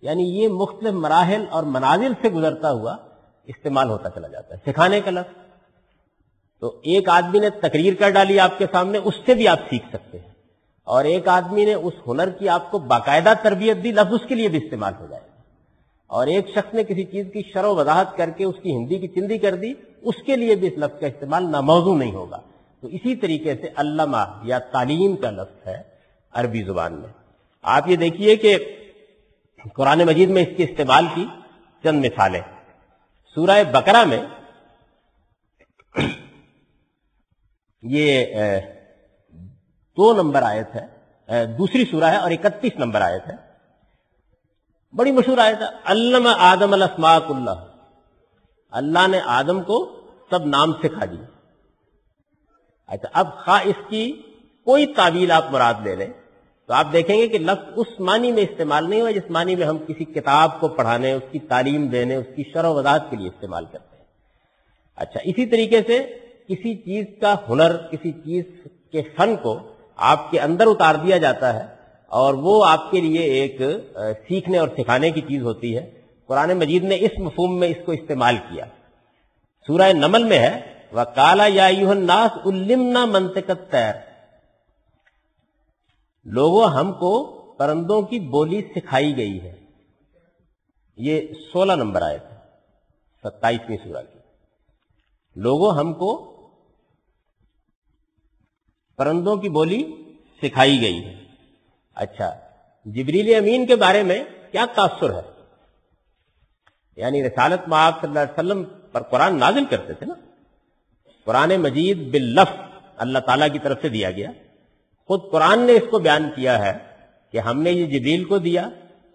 یعنی یہ مختلف مراحل اور منازل سے گزرتا ہوا استعمال ہوتا چلا جاتا ہے سکھانے کا لفظ۔ تو ایک آدمی نے تقریر کر ڈالی آپ کے سامنے، اس سے بھی آپ سیکھ سکتے ہیں، اور ایک آدمی نے اس ہنر کی آپ کو باقاعدہ تربیت دی، لفظ اس کے لیے بھی استعمال ہو جائے گا۔ اور ایک شخص نے کسی چیز کی شرح و وضاحت کر کے اس کی ہندی کی چندی کر دی، اس کے لیے بھی اس لفظ کا استعمال ناموضوع نہیں ہوگا۔ تو اسی طریقے سے علامہ یا تعلیم کا لفظ ہے عربی زبان میں۔ آپ یہ دیکھیے کہ قرآن مجید میں اس کے استعمال کی چند مثالیں۔ سورہ بقرہ میں یہ 2 نمبر آیت ہے، دوسری سورہ ہے اور 31 نمبر آیت ہے، بڑی مشہور آیت ہے۔ علم آدم الاسماء کلھا، اللہ نے آدم کو سب نام سکھا دیے۔ اچھا، اب خواہ اس کی کوئی تعویل آپ مراد لے لیں تو آپ دیکھیں گے کہ لفظ اس معنی میں استعمال نہیں ہوا جس معنی میں ہم کسی کتاب کو پڑھانے، اس کی تعلیم دینے، اس کی شرح و وضاحت کے لیے استعمال کرتے ہیں۔ اچھا، اسی طریقے سے کسی چیز کا ہنر، کسی چیز کے فن کو آپ کے اندر اتار دیا جاتا ہے اور وہ آپ کے لیے ایک سیکھنے اور سکھانے کی چیز ہوتی ہے۔ قرآن مجید نے اس مفہوم میں اس کو استعمال کیا۔ سورہ نمل میں ہے وَقَالَ يَا أَيُّهَا النَّاسُ عُلِّمْنَا مَنطِقَ الطَّيْرِ، لوگوں ہم کو پرندوں کی بولی سکھائی گئی ہے۔ یہ 16 نمبر آیت ہے 27ویں سورہ کی۔ لوگوں ہم کو پرندوں کی بولی سکھائی گئی ہے۔ اچھا، جبریل امین کے بارے میں کیا تاثر ہے؟ یعنی رسالت مآب صلی اللہ علیہ وسلم پر قرآن نازل کرتے تھے نا، قرآن مجید باللفظ اللہ تعالیٰ کی طرف سے دیا گیا۔ خود قرآن نے اس کو بیان کیا ہے کہ ہم نے یہ جبریل کو دیا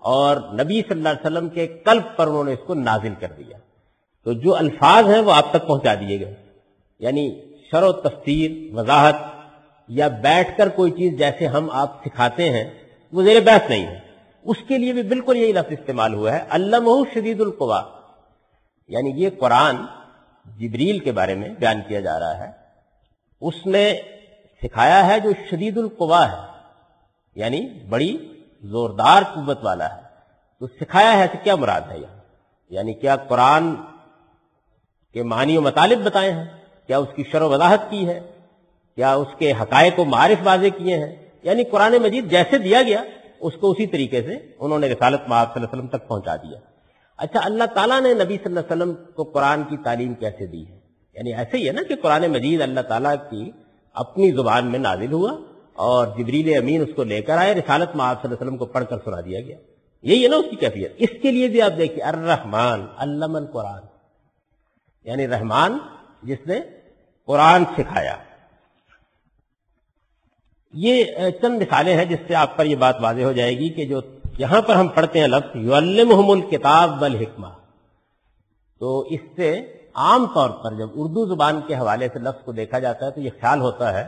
اور نبی صلی اللہ علیہ وسلم کے قلب پر انہوں نے اس کو نازل کر دیا۔ تو جو الفاظ ہیں وہ آپ تک پہنچا دیے گئے، یعنی شرح و تفسیر، وضاحت یا بیٹھ کر کوئی چیز جیسے ہم آپ سکھاتے ہیں وہ زیر بحث نہیں ہے، اس کے لیے بھی بالکل یہی لفظ استعمال ہوا ہے، علمہ شدید القوا، یعنی یہ قرآن جبریل کے بارے میں بیان کیا جا رہا ہے، اس نے سکھایا ہے جو شدید القوا ہے، یعنی بڑی زوردار قوت والا ہے۔ تو سکھایا ہے تو کیا مراد ہے یہاں؟ یعنی کیا قرآن کے معنی و مطالب بتائے ہیں؟ کیا اس کی شرح و وضاحت کی ہے؟ کیا اس کے حقائق و معارف واضح کیے ہیں؟ یعنی قرآن مجید جیسے دیا گیا اس کو اسی طریقے سے انہوں نے رسالت مآب صلی اللہ علیہ وسلم تک پہنچا دیا۔ اچھا، اللہ تعالیٰ نے نبی صلی اللہ علیہ وسلم کو قرآن کی تعلیم کیسے دی ہے؟ یعنی ایسے ہی ہے نا کہ قرآن مجید اللہ تعالیٰ کی اپنی زبان میں نازل ہوا اور جبریل امین اس کو لے کر آئے، رسالت مآب صلی اللہ علیہ وسلم کو پڑھ کر سنا دیا گیا، یہی ہے نا اس کی کیفیت۔ اس کے لیے بھی آپ دیکھیے الرحمن علم القرآن، یعنی رحمان جس نے قرآن سکھایا۔ یہ چند مثالیں ہیں جس سے آپ پر یہ بات واضح ہو جائے گی کہ جو یہاں پر ہم پڑھتے ہیں لفظ یعلمہم الکتاب والحکمہ، تو اس سے عام طور پر جب اردو زبان کے حوالے سے لفظ کو دیکھا جاتا ہے تو یہ خیال ہوتا ہے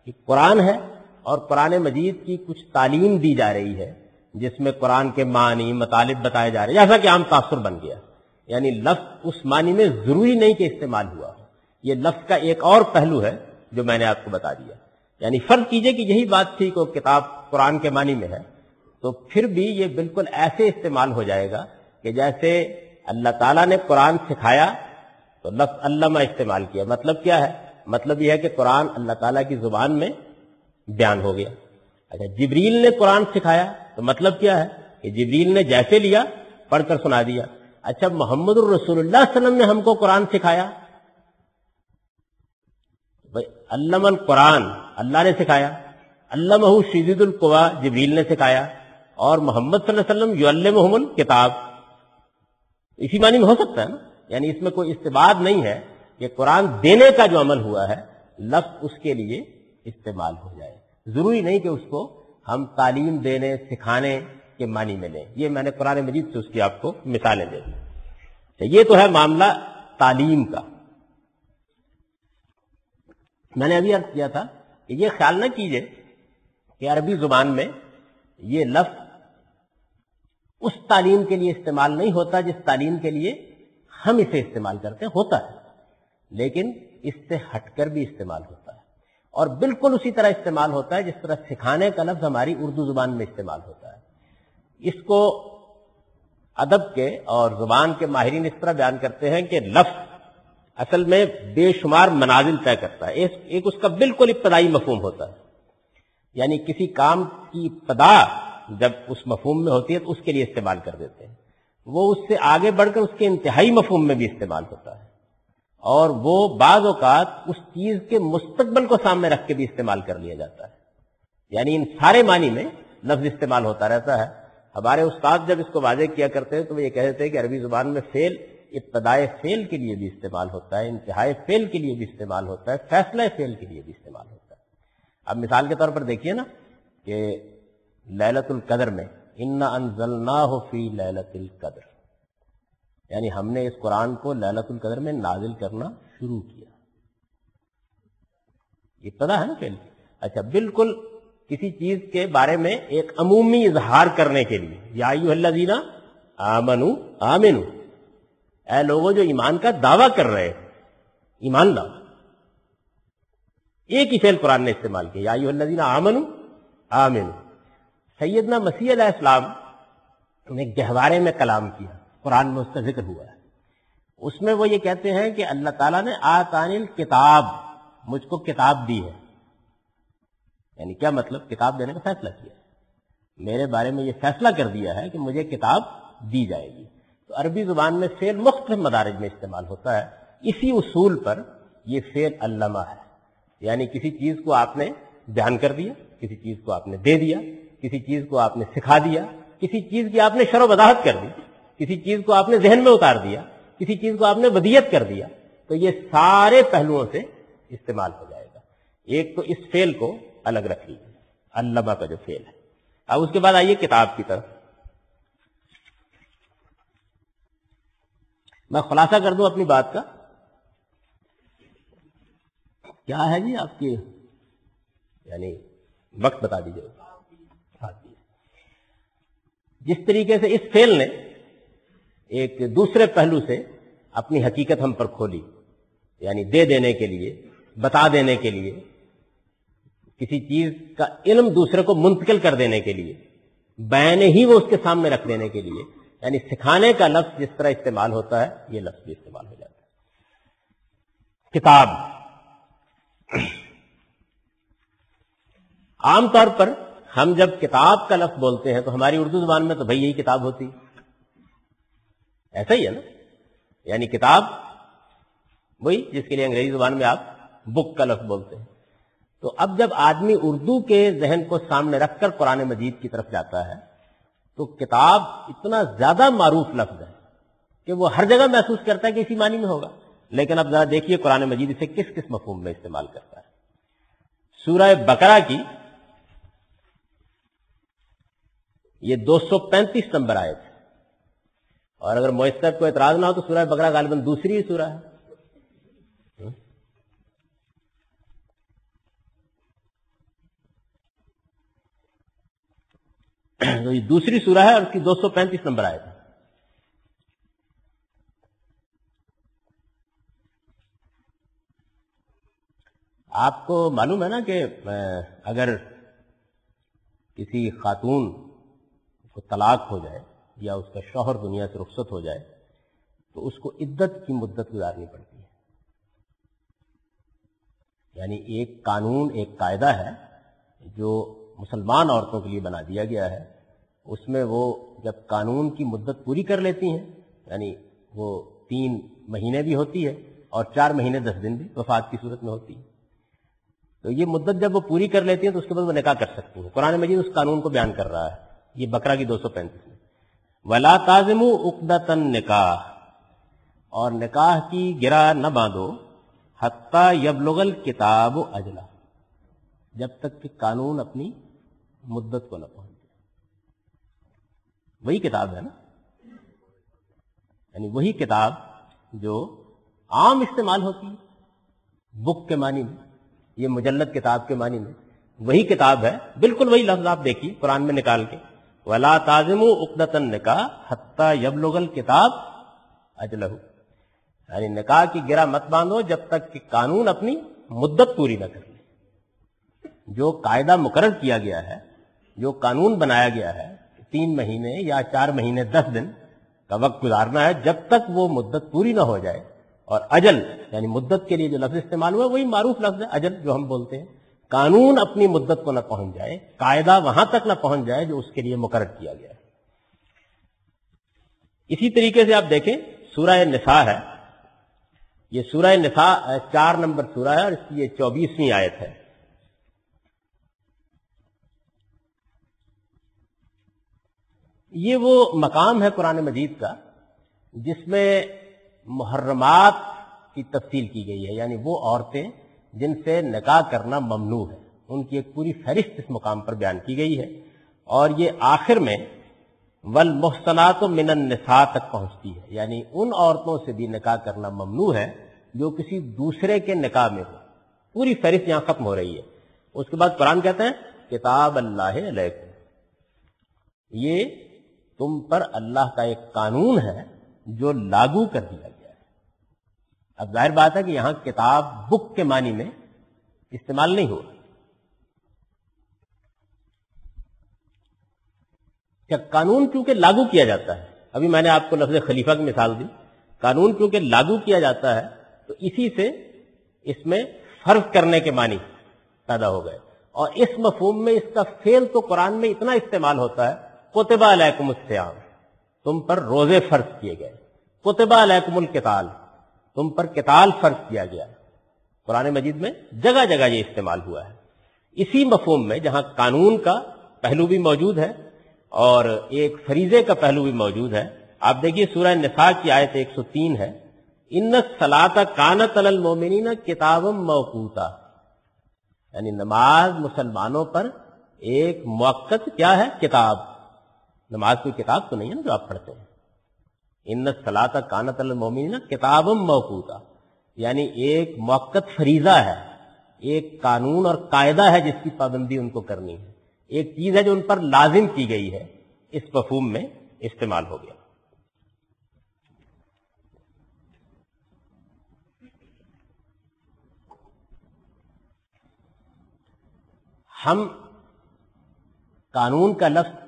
کہ قرآن ہے اور قرآن مجید کی کچھ تعلیم دی جا رہی ہے جس میں قرآن کے معنی مطالب بتائے جا رہے ہیں، جیسا کہ عام تاثر بن گیا، یعنی لفظ اس معنی میں ضروری نہیں کہ استعمال ہوا ہو۔ یہ لفظ کا ایک اور پہلو ہے جو میں نے آپ کو بتا دیا، یعنی فرض کیجئے کہ یہی بات تھی کہ کتاب قرآن کے معنی میں ہے، تو پھر بھی یہ بالکل ایسے استعمال ہو جائے گا کہ جیسے اللہ تعالیٰ نے قرآن سکھایا تو لفظ علامہ استعمال کیا، مطلب کیا ہے؟ مطلب یہ ہے کہ قرآن اللہ تعالیٰ کی زبان میں بیان ہو گیا۔ اچھا، جبریل نے قرآن سکھایا تو مطلب کیا ہے؟ کہ جبریل نے جیسے لیا پڑھ کر سنا دیا۔ اچھا، محمد الرسول اللہ صلی اللہ علیہ وسلم نے ہم کو قرآن سکھایا، علم القرآن اللہ نے سکھایا، علمہ شدید القوا جبریل نے سکھایا، اور محمد صلی اللہ علیہ وسلم یعلمہم الکتاب، اسی معنی میں ہو سکتا ہے نا، یعنی اس میں کوئی استبعاد نہیں ہے کہ قرآن دینے کا جو عمل ہوا ہے لفظ اس کے لیے استعمال ہو جائے، ضروری نہیں کہ اس کو ہم تعلیم دینے سکھانے کے معنی میں لیں۔ یہ میں نے قرآن مجید سے اس کی آپ کو مثالیں دے دی۔ یہ تو ہے معاملہ تعلیم کا۔ میں نے ابھی عرض کیا تھا کہ یہ خیال نہ کیجئے کہ عربی زبان میں یہ لفظ اس تعلیم کے لیے استعمال نہیں ہوتا جس تعلیم کے لیے ہم اسے استعمال کرتے ہیں، ہوتا ہے، لیکن اس سے ہٹ کر بھی استعمال ہوتا ہے، اور بالکل اسی طرح استعمال ہوتا ہے جس طرح سکھانے کا لفظ ہماری اردو زبان میں استعمال ہوتا ہے۔ اس کو ادب کے اور زبان کے ماہرین اس طرح بیان کرتے ہیں کہ لفظ اصل میں بے شمار منازل طے کرتا ہے۔ ایک اس کا بالکل ابتدائی مفہوم ہوتا ہے، یعنی کسی کام کی ابتدا جب اس مفہوم میں ہوتی ہے تو اس کے لیے استعمال کر دیتے ہیں، وہ اس سے آگے بڑھ کر اس کے انتہائی مفہوم میں بھی استعمال ہوتا ہے، اور وہ بعض اوقات اس چیز کے مستقبل کو سامنے رکھ کے بھی استعمال کر لیا جاتا ہے، یعنی ان سارے معنی میں لفظ استعمال ہوتا رہتا ہے۔ ہمارے استاد جب اس کو واضح کیا کرتے ہیں تو وہ یہ کہتے ہیں کہ عربی زبان میں فعل ابتدائے فعل کے لیے بھی استعمال ہوتا ہے، انتہائی فعل کے لیے بھی استعمال ہوتا ہے، فیصلہ فعل کے لیے بھی استعمال ہوتا ہے۔ اب مثال کے طور پر دیکھیے نا کہ لیلۃ القدر میں انا انزلناہ فی لیلۃ القدر، یعنی ہم نے اس قرآن کو لیلۃ القدر میں نازل کرنا شروع کیا، ابتدا ہے نا فعل۔ اچھا، بالکل کسی چیز کے بارے میں ایک عمومی اظہار کرنے کے لیے یا ایھا الذین آمنوا آمنوا، اے لوگوں جو ایمان کا دعویٰ کر رہے ہیں، ایمان لاؤ، ایک ہی فعل قرآن نے استعمال کیا، یا ایھا الذین آمنوا آمنوا۔ سیدنا مسیح علیہ السلام نے گہوارے میں کلام کیا، قرآن میں اس کا ذکر ہوا ہے، اس میں وہ یہ کہتے ہیں کہ اللہ تعالیٰ نے آتانی الکتاب، مجھ کو کتاب دی ہے، یعنی کیا مطلب؟ کتاب دینے کا فیصلہ کیا، میرے بارے میں یہ فیصلہ کر دیا ہے کہ مجھے کتاب دی جائے گی۔ تو عربی زبان میں فعل مختلف مدارج میں استعمال ہوتا ہے، اسی اصول پر یہ فعل علمہ ہے، یعنی کسی چیز کو آپ نے بیان کر دیا، کسی چیز کو آپ نے دے دیا، کسی چیز کو آپ نے سکھا دیا، کسی چیز کی آپ نے شرح و وضاحت کر دی، کسی چیز کو آپ نے ذہن میں اتار دیا، کسی چیز کو آپ نے ودیت کر دیا، تو یہ سارے پہلوؤں سے استعمال ہو جائے گا۔ ایک تو اس فعل کو الگ رکھ لیجیے، علمہ کا جو فعل ہے۔ اب اس کے بعد آئیے کتاب کی طرف۔ میں خلاصہ کر دوں اپنی بات کا. کیا ہے جی آپ کی یعنی وقت بتا دیجیے. جس طریقے سے اس فعل نے ایک دوسرے پہلو سے اپنی حقیقت ہم پر کھولی، یعنی دے دینے کے لیے، بتا دینے کے لیے، کسی چیز کا علم دوسرے کو منتقل کر دینے کے لیے، بیان ہی وہ اس کے سامنے رکھ دینے کے لیے، یعنی سکھانے کا لفظ جس طرح استعمال ہوتا ہے یہ لفظ بھی استعمال ہو جاتا ہے. کتاب عام طور پر ہم جب کتاب کا لفظ بولتے ہیں تو ہماری اردو زبان میں تو بھئی یہی کتاب ہوتی، ایسا ہی ہے نا. یعنی کتاب وہی جس کے لیے انگریزی زبان میں آپ بک کا لفظ بولتے ہیں. تو اب جب آدمی اردو کے ذہن کو سامنے رکھ کر قرآن مجید کی طرف جاتا ہے تو کتاب اتنا زیادہ معروف لفظ ہے کہ وہ ہر جگہ محسوس کرتا ہے کہ اسی معنی میں ہوگا. لیکن اب ذرا دیکھیے قرآن مجید اسے کس کس مفہوم میں استعمال کرتا ہے. سورہ بقرہ کی یہ 235 نمبر آیت ہے، اور اگر معز صاحب کو اعتراض نہ ہو تو سورہ بقرہ غالباً دوسری سورہ ہے. تو یہ دوسری سورہ ہے اور اس کی 235 نمبر آیت ہے. آپ کو معلوم ہے نا کہ اگر کسی خاتون کو طلاق ہو جائے یا اس کا شوہر دنیا سے رخصت ہو جائے تو اس کو عدت کی مدت گزارنی پڑتی ہے. یعنی ایک قانون، ایک قاعدہ ہے جو مسلمان عورتوں کے لیے بنا دیا گیا ہے. اس میں وہ جب قانون کی مدت پوری کر لیتی ہیں، یعنی وہ 3 مہینے بھی ہوتی ہے اور 4 مہینے 10 دن بھی وفات کی صورت میں ہوتی ہے، تو یہ مدت جب وہ پوری کر لیتی ہیں تو اس کے بعد وہ نکاح کر سکتی ہیں. قرآن مجید اس قانون کو بیان کر رہا ہے یہ بقرہ کی 235 میں. وَلَا تَعْزِمُوا عُقْدَةَ النِّکَاحِ، اور نکاح کی گرہ نہ باندھو، حتیٰ یبلغ الکتاب اجلہ، جب تک کہ قانون اپنی مدت کو نہ پہنچے. وہی کتاب ہے نا، یعنی وہی کتاب جو عام استعمال ہوتی ہے بک کے معنی میں، یہ مجلد کتاب کے معنی میں وہی کتاب ہے. بالکل وہی لفظ آپ دیکھیے قرآن میں نکال کے، وَلَا تَعْزِمُوا عُقْدَةَ النِّکَاحِ حَتَّى يَبْلُغَ الْکِتَابُ أَجْلَهُ، یعنی نکاح کی گرہ مت باندھو جب تک کہ قانون اپنی مدت پوری نہ کر لے. جو قاعدہ مقرر کیا گیا ہے، جو قانون بنایا گیا ہے 3 مہینے یا 4 مہینے 10 دن کا وقت گزارنا ہے، جب تک وہ مدت پوری نہ ہو جائے. اور اجل یعنی مدت کے لیے جو لفظ استعمال ہوا وہی معروف لفظ ہے اجل جو ہم بولتے ہیں. قانون اپنی مدت کو نہ پہنچ جائے، قاعدہ وہاں تک نہ پہنچ جائے جو اس کے لیے مقرر کیا گیا ہے. اسی طریقے سے آپ دیکھیں سورہ نساء ہے، یہ سورہ نساء 4 نمبر سورہ ہے اور اس کی یہ 24ویں آیت ہے. یہ وہ مقام ہے قرآن مجید کا جس میں محرمات کی تفصیل کی گئی ہے، یعنی وہ عورتیں جن سے نکاح کرنا ممنوع ہے ان کی ایک پوری فہرست اس مقام پر بیان کی گئی ہے. اور یہ آخر میں والمحصنات من النساء تک پہنچتی ہے، یعنی ان عورتوں سے بھی نکاح کرنا ممنوع ہے جو کسی دوسرے کے نکاح میں ہو. پوری فہرست یہاں ختم ہو رہی ہے. اس کے بعد قرآن کہتے ہیں کتاب اللہ علیکم، یہ تم پر اللہ کا ایک قانون ہے جو لاگو کر دیا گیا ہے. اب ظاہر بات ہے کہ یہاں کتاب بک کے معنی میں استعمال نہیں ہوا. کیا قانون کیونکہ لاگو کیا جاتا ہے، ابھی میں نے آپ کو لفظ خلیفہ کی مثال دی، قانون کیونکہ لاگو کیا جاتا ہے تو اسی سے اس میں فرض کرنے کے معنی پیدا ہو گئے. اور اس مفہوم میں اس کا فعل تو قرآن میں اتنا استعمال ہوتا ہے، کتب علیکم الصیام، تم پر روزے فرض کیے گئے. کتب علیکم القتال، تم پر قتال فرض کیا گیا. قرآن مجید میں جگہ جگہ یہ استعمال ہوا ہے. اسی مفہوم میں جہاں قانون کا پہلو بھی موجود ہے اور ایک فریضے کا پہلو بھی موجود ہے. آپ دیکھیے سورہ نساء کی آیت 103 ہے، ان الصلاۃ کانت علی المؤمنین کتابا موقوتا، یعنی نماز مسلمانوں پر ایک موقت کیا ہے، کتاب. نماز کوئی کتاب تو نہیں ہے نا جو آپ پڑھتے ہیں، ان الصلاۃ کانت علی المؤمنین کتابا موقوتا، یعنی ایک موقت فریضہ ہے، ایک قانون اور قاعدہ ہے جس کی پابندی ان کو کرنی ہے، ایک چیز ہے جو ان پر لازم کی گئی ہے، اس مفہوم میں استعمال ہو گیا۔ ہم قانون کا لفظ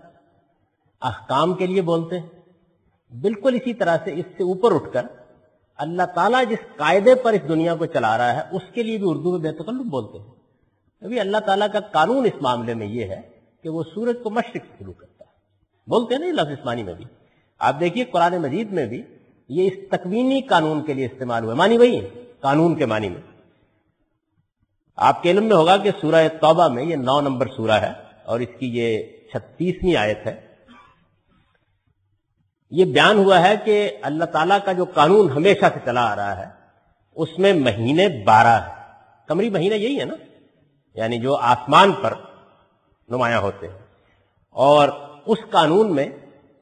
احکام کے لیے بولتے ہیں، بالکل اسی طرح سے اس سے اوپر اٹھ کر اللہ تعالیٰ جس قاعدے پر اس دنیا کو چلا رہا ہے اس کے لیے بھی اردو میں بے تکلف بولتے ہیں۔ ابھی اللہ تعالیٰ کا قانون اس معاملے میں یہ ہے کہ وہ سورج کو مشرق سے شروع کرتا ہے، بولتے ہیں نا یہ لفظ اس معنی میں بھی۔ آپ دیکھیے قرآن مجید میں بھی یہ اس تکوینی قانون کے لیے استعمال ہوا، معنی وہی ہے قانون کے معنی میں۔ آپ کے علم میں ہوگا کہ سورہ توبہ میں یہ 9 نمبر سورہ ہے اور اس کی یہ 36ویں آیت ہے۔ یہ بیان ہوا ہے کہ اللہ تعالیٰ کا جو قانون ہمیشہ سے چلا آ رہا ہے اس میں مہینے 12 ہیں، قمری مہینے یہی ہے نا، یعنی جو آسمان پر نمایاں ہوتے ہیں، اور اس قانون میں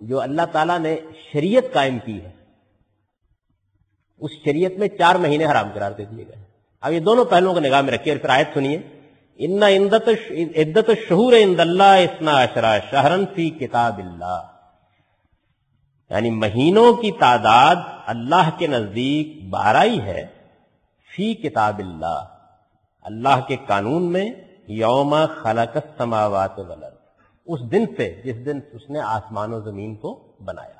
جو اللہ تعالیٰ نے شریعت قائم کی ہے اس شریعت میں 4 مہینے حرام قرار دے دیے گئے۔ اب یہ دونوں پہلوؤں کو نگاہ میں رکھیے اور پھر آیت سنیے، ان عدت الشہور عند اللہ 12 شہرا فی کتاب اللہ، یعنی مہینوں کی تعداد اللہ کے نزدیک 12 ہی ہے، فی کتاب اللہ، اللہ کے قانون میں، یوم خلق السماوات والارض، اس دن سے جس دن اس نے آسمان و زمین کو بنایا،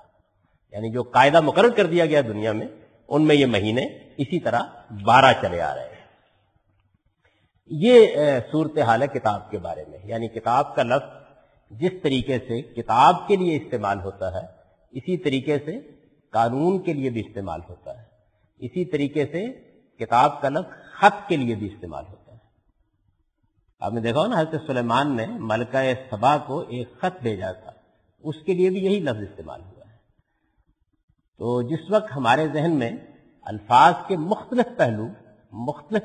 یعنی جو قاعدہ مقرر کر دیا گیا دنیا میں ان میں یہ مہینے اسی طرح 12 چلے آ رہے ہیں۔ یہ صورتحال ہے کتاب کے بارے میں، یعنی کتاب کا لفظ جس طریقے سے کتاب کے لیے استعمال ہوتا ہے اسی طریقے سے قانون کے لیے بھی استعمال ہوتا ہے، اسی طریقے سے کتاب کا لفظ خط کے لیے بھی استعمال ہوتا ہے۔ آپ نے دیکھا ہو نا حضرت سلیمان نے ملکہ سبا کو ایک خط بھیجا تھا، اس کے لیے بھی یہی لفظ استعمال ہوا ہے۔ تو جس وقت ہمارے ذہن میں الفاظ کے مختلف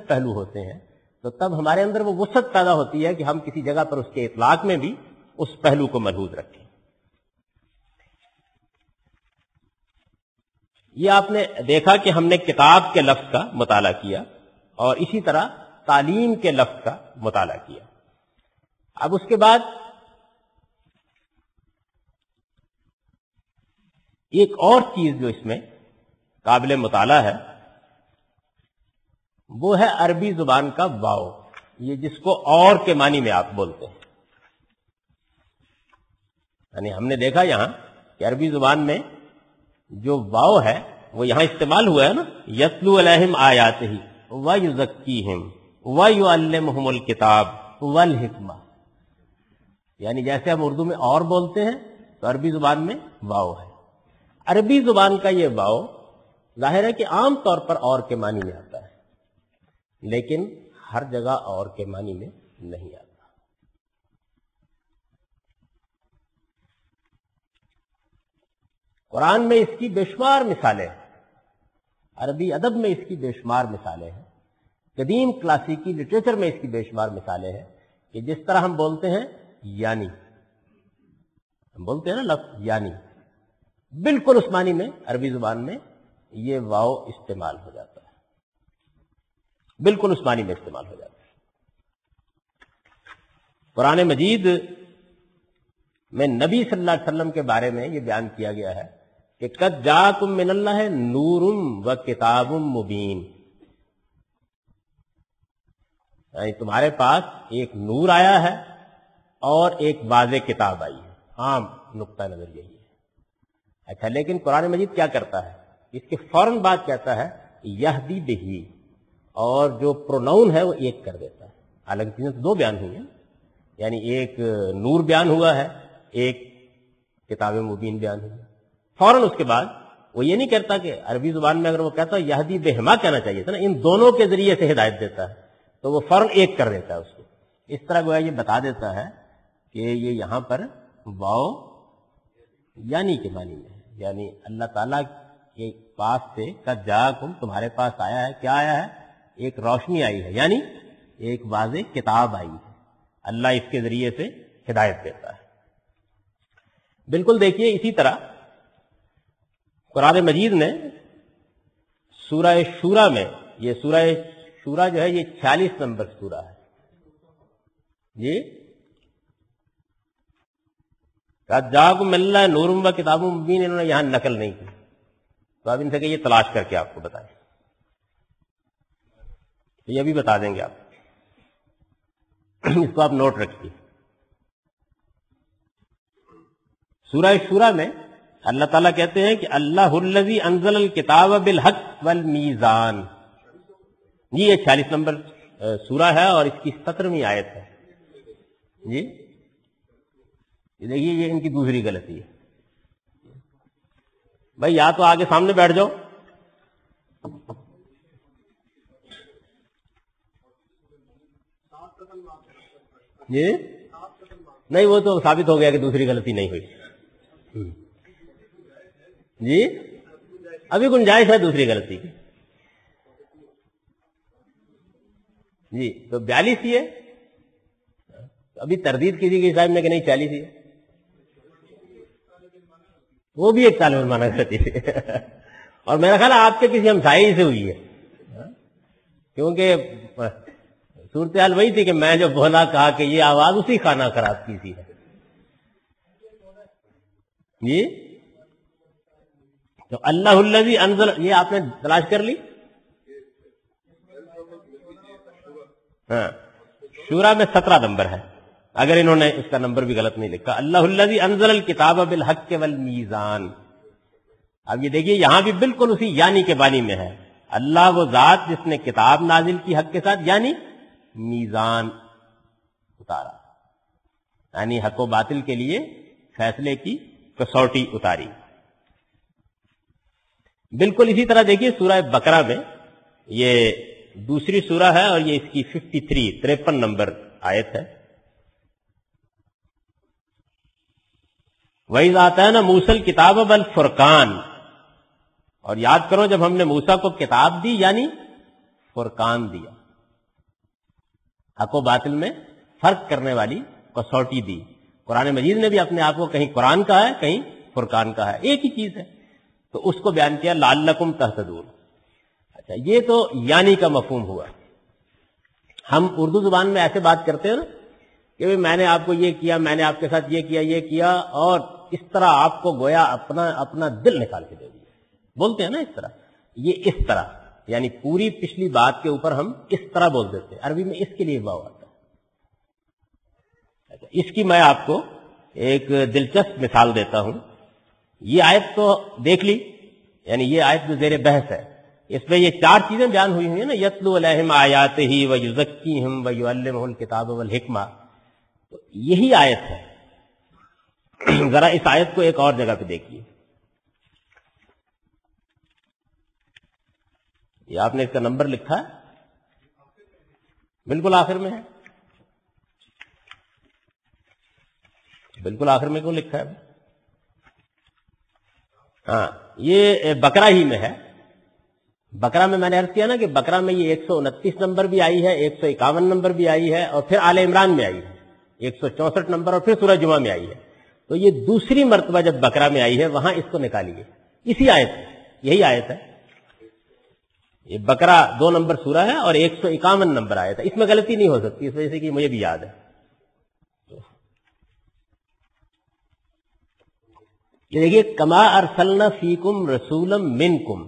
پہلو ہوتے ہیں تو تب ہمارے اندر وہ وسعت پیدا ہوتی ہے کہ ہم کسی جگہ پر اس کے اطلاق میں بھی اس پہلو کو ملحوظ رکھیں۔ یہ آپ نے دیکھا کہ ہم نے کتاب کے لفظ کا مطالعہ کیا اور اسی طرح تعلیم کے لفظ کا مطالعہ کیا۔ اب اس کے بعد ایک اور چیز جو اس میں قابل مطالعہ ہے وہ ہے عربی زبان کا واو، یہ جس کو اور کے معنی میں آپ بولتے ہیں۔ یعنی ہم نے دیکھا یہاں کہ عربی زبان میں جو واو ہے وہ یہاں استعمال ہوا ہے نا، یتلو علیہم آیاتہ ویزکیہم ویعلمہم الکتاب والحکمہ، یعنی جیسے ہم اردو میں اور بولتے ہیں تو عربی زبان میں واو ہے۔ عربی زبان کا یہ واو ظاہر ہے کہ عام طور پر اور کے معنی میں آتا ہے لیکن ہر جگہ اور کے معنی میں نہیں آتا۔ قرآن میں اس کی بے شمار مثالیں ہیں، عربی ادب میں اس کی بے شمار مثالیں ہیں، قدیم کلاسیکی لٹریچر میں اس کی بے شمار مثالیں ہیں کہ جس طرح ہم بولتے ہیں یعنی، ہم بولتے ہیں نا لفظ یعنی، بالکل اس معنی میں عربی زبان میں یہ واو استعمال ہو جاتا ہے، بالکل اس معنی میں استعمال ہو جاتا ہے۔ قرآن مجید میں نبی صلی اللہ علیہ وسلم کے بارے میں یہ بیان کیا گیا ہے کہ قد جاءکم من اللہ نور و کتاب مبین، یعنی تمہارے پاس ایک نور آیا ہے اور ایک واضح کتاب آئی ہے، عام نقطہ نظر یہی ہے۔ اچھا، لیکن قرآن مجید کیا کرتا ہے، اس کے فوراً بعد کہتا ہے یہدی بہی، اور جو پروناؤن ہے وہ ایک کر دیتا ہے، حالانکہ چیزیں تو 2 بیان ہوئی ہیں، یعنی ایک نور بیان ہوا ہے، ایک کتاب مبین بیان ہوئی ہے۔ فوراً اس کے بعد وہ یہ نہیں کہتا کہ عربی زبان میں اگر وہ کہتا یہدی بہما کہنا چاہیے تھا نا، ان دونوں کے ذریعے سے ہدایت دیتا ہے، تو وہ فوراً ایک کر دیتا ہے اس کو۔ اس طرح گویا یہ بتا دیتا ہے کہ یہ یہاں پر واو یعنی کے معنی میں ہے، یعنی اللہ تعالیٰ کے پاس سے قد جاءکم، تمہارے پاس آیا ہے، کیا آیا ہے، ایک روشنی آئی ہے، یعنی ایک واضح کتاب آئی ہے، اللہ اس کے ذریعے سے ہدایت دیتا ہے۔ بالکل دیکھیے اسی طرح قرآن مجید نے سورہ شورا میں، یہ سورہ شورا جو ہے یہ 46 نمبر سورہ ہے جی، جاکم اللہ نورم و کتاب مبین، انہوں نے یہاں نقل نہیں کی، تو آپ ان سے کہ یہ تلاش کر کے آپ کو بتائیں، تو یہ بھی بتا دیں گے آپ، اس کو آپ نوٹ رکھیے۔ سورہ شورا میں اللہ تعالیٰ کہتے ہیں کہ اللہ الذی انزل الکتاب بالحق والمیزان، یہ 46 نمبر سورہ ہے اور اس کی 17ویں آیت ہے جی، دیکھیے یہ ان کی دوسری غلطی ہے۔ بھائی یا تو آگے سامنے بیٹھ جاؤ، جی نہیں وہ تو ثابت ہو گیا کہ دوسری غلطی نہیں ہوئی جی، ابھی گنجائش ہے دوسری غلطی کی جی، تو 42 ہی ہے، ابھی تردید کسی کی صاحب نے کہ نہیں 40 ہی ہے، وہ بھی ایک طالب علمانہ غلطی تھی اور میرا خیال ہے آپ کے کسی ہمسائے سے ہوئی ہے، کیونکہ صورتحال وہی تھی کہ میں جو بولا کہا کہ یہ آواز اسی خانہ خراب کی تھی جی، تو اللہ الذی انزل یہ آپ نے تلاش کر لی، ہاں شورا میں 17 نمبر ہے، اگر انہوں نے اس کا نمبر بھی غلط نہیں لکھا، اللہ الذی انزل الکتاب بالحق والمیزان۔ اب یہ دیکھیے یہاں بھی بالکل اسی یعنی کے بانی میں ہے، اللہ وہ ذات جس نے کتاب نازل کی حق کے ساتھ، یعنی میزان اتارا، یعنی حق و باطل کے لیے فیصلے کی کسوٹی اتاری۔ بالکل اسی طرح دیکھیے سورہ بقرہ میں، یہ دوسری سورہ ہے اور یہ اس کی 53 نمبر آیت ہے، وَإِذْ آتَيْنَا مُوسَى الْكِتَابَ وَالْفُرْقَانَ، اور یاد کرو جب ہم نے موسیٰ کو کتاب دی یعنی فرقان دیا، حق و باطل میں فرق کرنے والی کسوٹی دی۔ قرآن مجید نے بھی اپنے آپ کو کہیں قرآن کہا ہے کہیں فرقان کہا ہے، ایک ہی چیز ہے، تو اس کو بیان کیا لعلکم تہتدون۔ اچھا یہ تو یعنی کا مفہوم ہوا۔ ہم اردو زبان میں ایسے بات کرتے ہیں نا کہ میں نے آپ کو یہ کیا، میں نے آپ کے ساتھ یہ کیا اور اس طرح آپ کو گویا اپنا دل نکال کے دے دیا، بولتے ہیں نا اس طرح، یہ اس طرح یعنی پوری پچھلی بات کے اوپر ہم اس طرح بول دیتے ہیں، عربی میں اس کے لیے واو آتا ہے۔ اس کی میں آپ کو ایک دلچسپ مثال دیتا ہوں، یہ آیت تو دیکھ لی، یعنی یہ آیت جو زیر بحث ہے اس میں یہ 4 چیزیں بیان ہوئی ہیں نا، یتلو علیہم آیاتہ ویزکیہم ویعلمہم الکتاب والحکمہ، تو یہی آیت ہے۔ ذرا اس آیت کو ایک اور جگہ پہ دیکھیے، یہ آپ نے اس کا نمبر لکھا ہے، بالکل آخر میں ہے، بالکل آخر میں کیوں لکھا ہے؟ ہاں یہ بقرہ ہی میں ہے، بقرہ میں نے عرض کیا نا کہ بقرہ میں یہ 129 نمبر بھی آئی ہے، 151 نمبر بھی آئی ہے، اور پھر آل عمران میں آئی ہے 164 نمبر، اور پھر سورہ جمعہ میں آئی ہے، تو یہ دوسری مرتبہ جب بقرہ میں آئی ہے وہاں اس کو نکالیے، اسی آیت ہے، یہی آیت ہے، یہ بقرہ 2 نمبر سورہ ہے اور 151 نمبر آیت ہے، اس میں غلطی نہیں ہو سکتی، اس وجہ سے کہ مجھے بھی یاد ہے۔ یہ دیکھیے کما ارسلنا فیکم رسولا منکم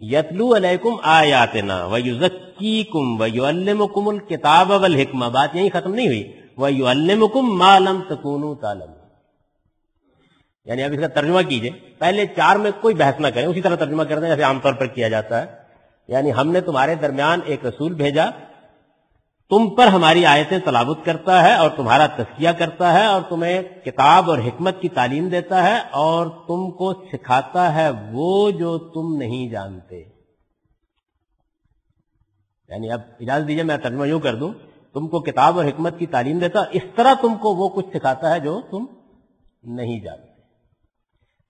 یتلو علیکم آیاتنا ویزکیکم ویعلمکم الکتاب والحکمہ، بات یہیں ختم نہیں ہوئی، ویعلمکم ما لم تکونوا تعلمون، یعنی اب اس کا ترجمہ کیجئے، پہلے 4 میں کوئی بحث نہ کریں، اسی طرح ترجمہ کر دیں جیسے عام طور پر کیا جاتا ہے، یعنی ہم نے تمہارے درمیان ایک رسول بھیجا، تم پر ہماری آیتیں تلاوت کرتا ہے اور تمہارا تزکیہ کرتا ہے اور تمہیں کتاب اور حکمت کی تعلیم دیتا ہے اور تم کو سکھاتا ہے وہ جو تم نہیں جانتے۔ یعنی اب اجازت دیجئے میں ترجمہ یوں کر دوں، تم کو کتاب اور حکمت کی تعلیم دیتا ہے، اس طرح تم کو وہ کچھ سکھاتا ہے جو تم نہیں جانتے،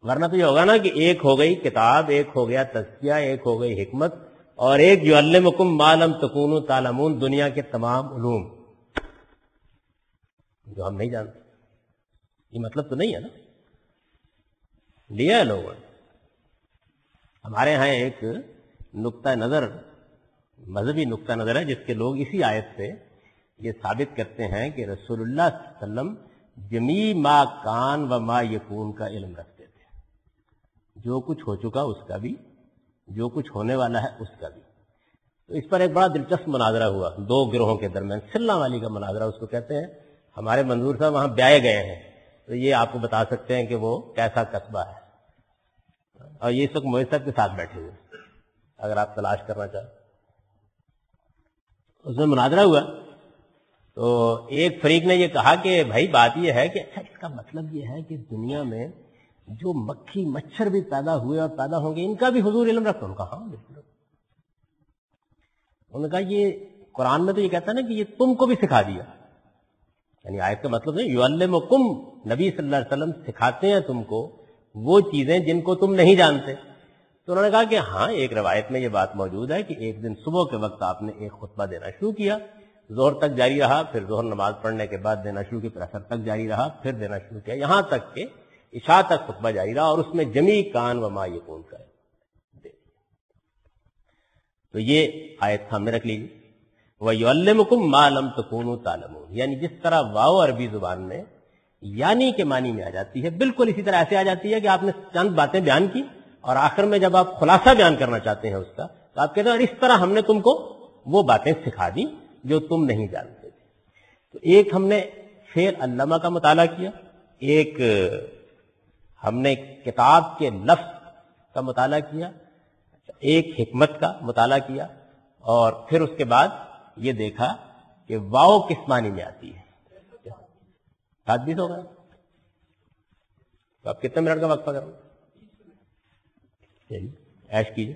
ورنہ تو یہ ہوگا نا کہ ایک ہو گئی کتاب، ایک ہو گیا تزکیہ، ایک ہو گئی حکمت، اور ایک یعلمکم ما لم تکونوا تعلمون، دنیا کے تمام علوم جو ہم نہیں جانتے، یہ مطلب تو نہیں ہے نا، لیا ہے لوگوں نے، ہمارے ہاں ایک نقطہ نظر، مذہبی نقطہ نظر ہے، جس کے لوگ اسی آیت سے یہ ثابت کرتے ہیں کہ رسول اللہ صلی اللہ علیہ وسلم جمیع ما کان و ما یکون کا علم رکھتے تھے، جو کچھ ہو چکا اس کا بھی، جو کچھ ہونے والا ہے اس کا بھی۔ تو اس پر ایک بڑا دلچسپ مناظرہ ہوا دو گروہوں کے درمیان، سلہ والی کا مناظرہ اس کو کہتے ہیں۔ ہمارے منظور صاحب وہاں بیائے گئے ہیں، تو یہ آپ کو بتا سکتے ہیں کہ وہ کیسا قصبہ ہے، اور یہ اس وقت مویز صاحب کے ساتھ بیٹھے ہوئے، اگر آپ تلاش کرنا چاہیں۔ اس میں مناظرہ ہوا تو ایک فریق نے یہ کہا کہ بھائی بات یہ ہے کہ اچھا اس کا مطلب یہ ہے کہ دنیا میں جو مکھی مچھر بھی پیدا ہوئے اور پیدا ہوں گے ان کا بھی حضور علم رکھتا؟ ان کا ہاں بالکل۔ انہوں نے کہا یہ قرآن میں تو یہ کہتا ہے نا کہ یہ تم کو بھی سکھا دیا، یعنی آیت کا مطلب ہے یعلمکم، نبی صلی اللہ علیہ وسلم سکھاتے ہیں تم کو وہ چیزیں جن کو تم نہیں جانتے۔ تو انہوں نے کہا کہ ہاں ایک روایت میں یہ بات موجود ہے کہ ایک دن صبح کے وقت آپ نے ایک خطبہ دینا شروع کیا، ظہر تک جاری رہا، پھر ظہر نماز پڑھنے کے بعد دینا شروع کیا، پھر عصر تک جاری رہا، پھر دینا شروع کیا، یہاں تک کہ عشاء تک خطبہ جاری رہا، اور اس میں جمیع کان و ما یکون کا ہے۔ تو یہ آیت سامنے رکھ لیجیے، وَيُعَلِّمُكُم مَّا لَمْ تَكُونُوا تَعْلَمُونَ، یعنی جس طرح واو عربی زبان میں یعنی کے معنی میں آ جاتی ہے، بالکل اسی طرح ایسے آ جاتی ہے کہ آپ نے چند باتیں بیان کی اور آخر میں جب آپ خلاصہ بیان کرنا چاہتے ہیں اس کا تو آپ کہتے ہیں اور اس طرح ہم نے تم کو وہ باتیں سکھا دی جو تم نہیں جانتے تھے۔ تو ایک ہم نے فعل علامہ کا مطالعہ کیا، ایک ہم نے کتاب کے لفظ کا مطالعہ کیا، ایک حکمت کا مطالعہ کیا، اور پھر اس کے بعد یہ دیکھا کہ واو کس معنی میں آتی ہے۔ 7:20 ہو گئے، تو آپ کتنے منٹ کا وقفہ کرو؟ عیش کیجیے۔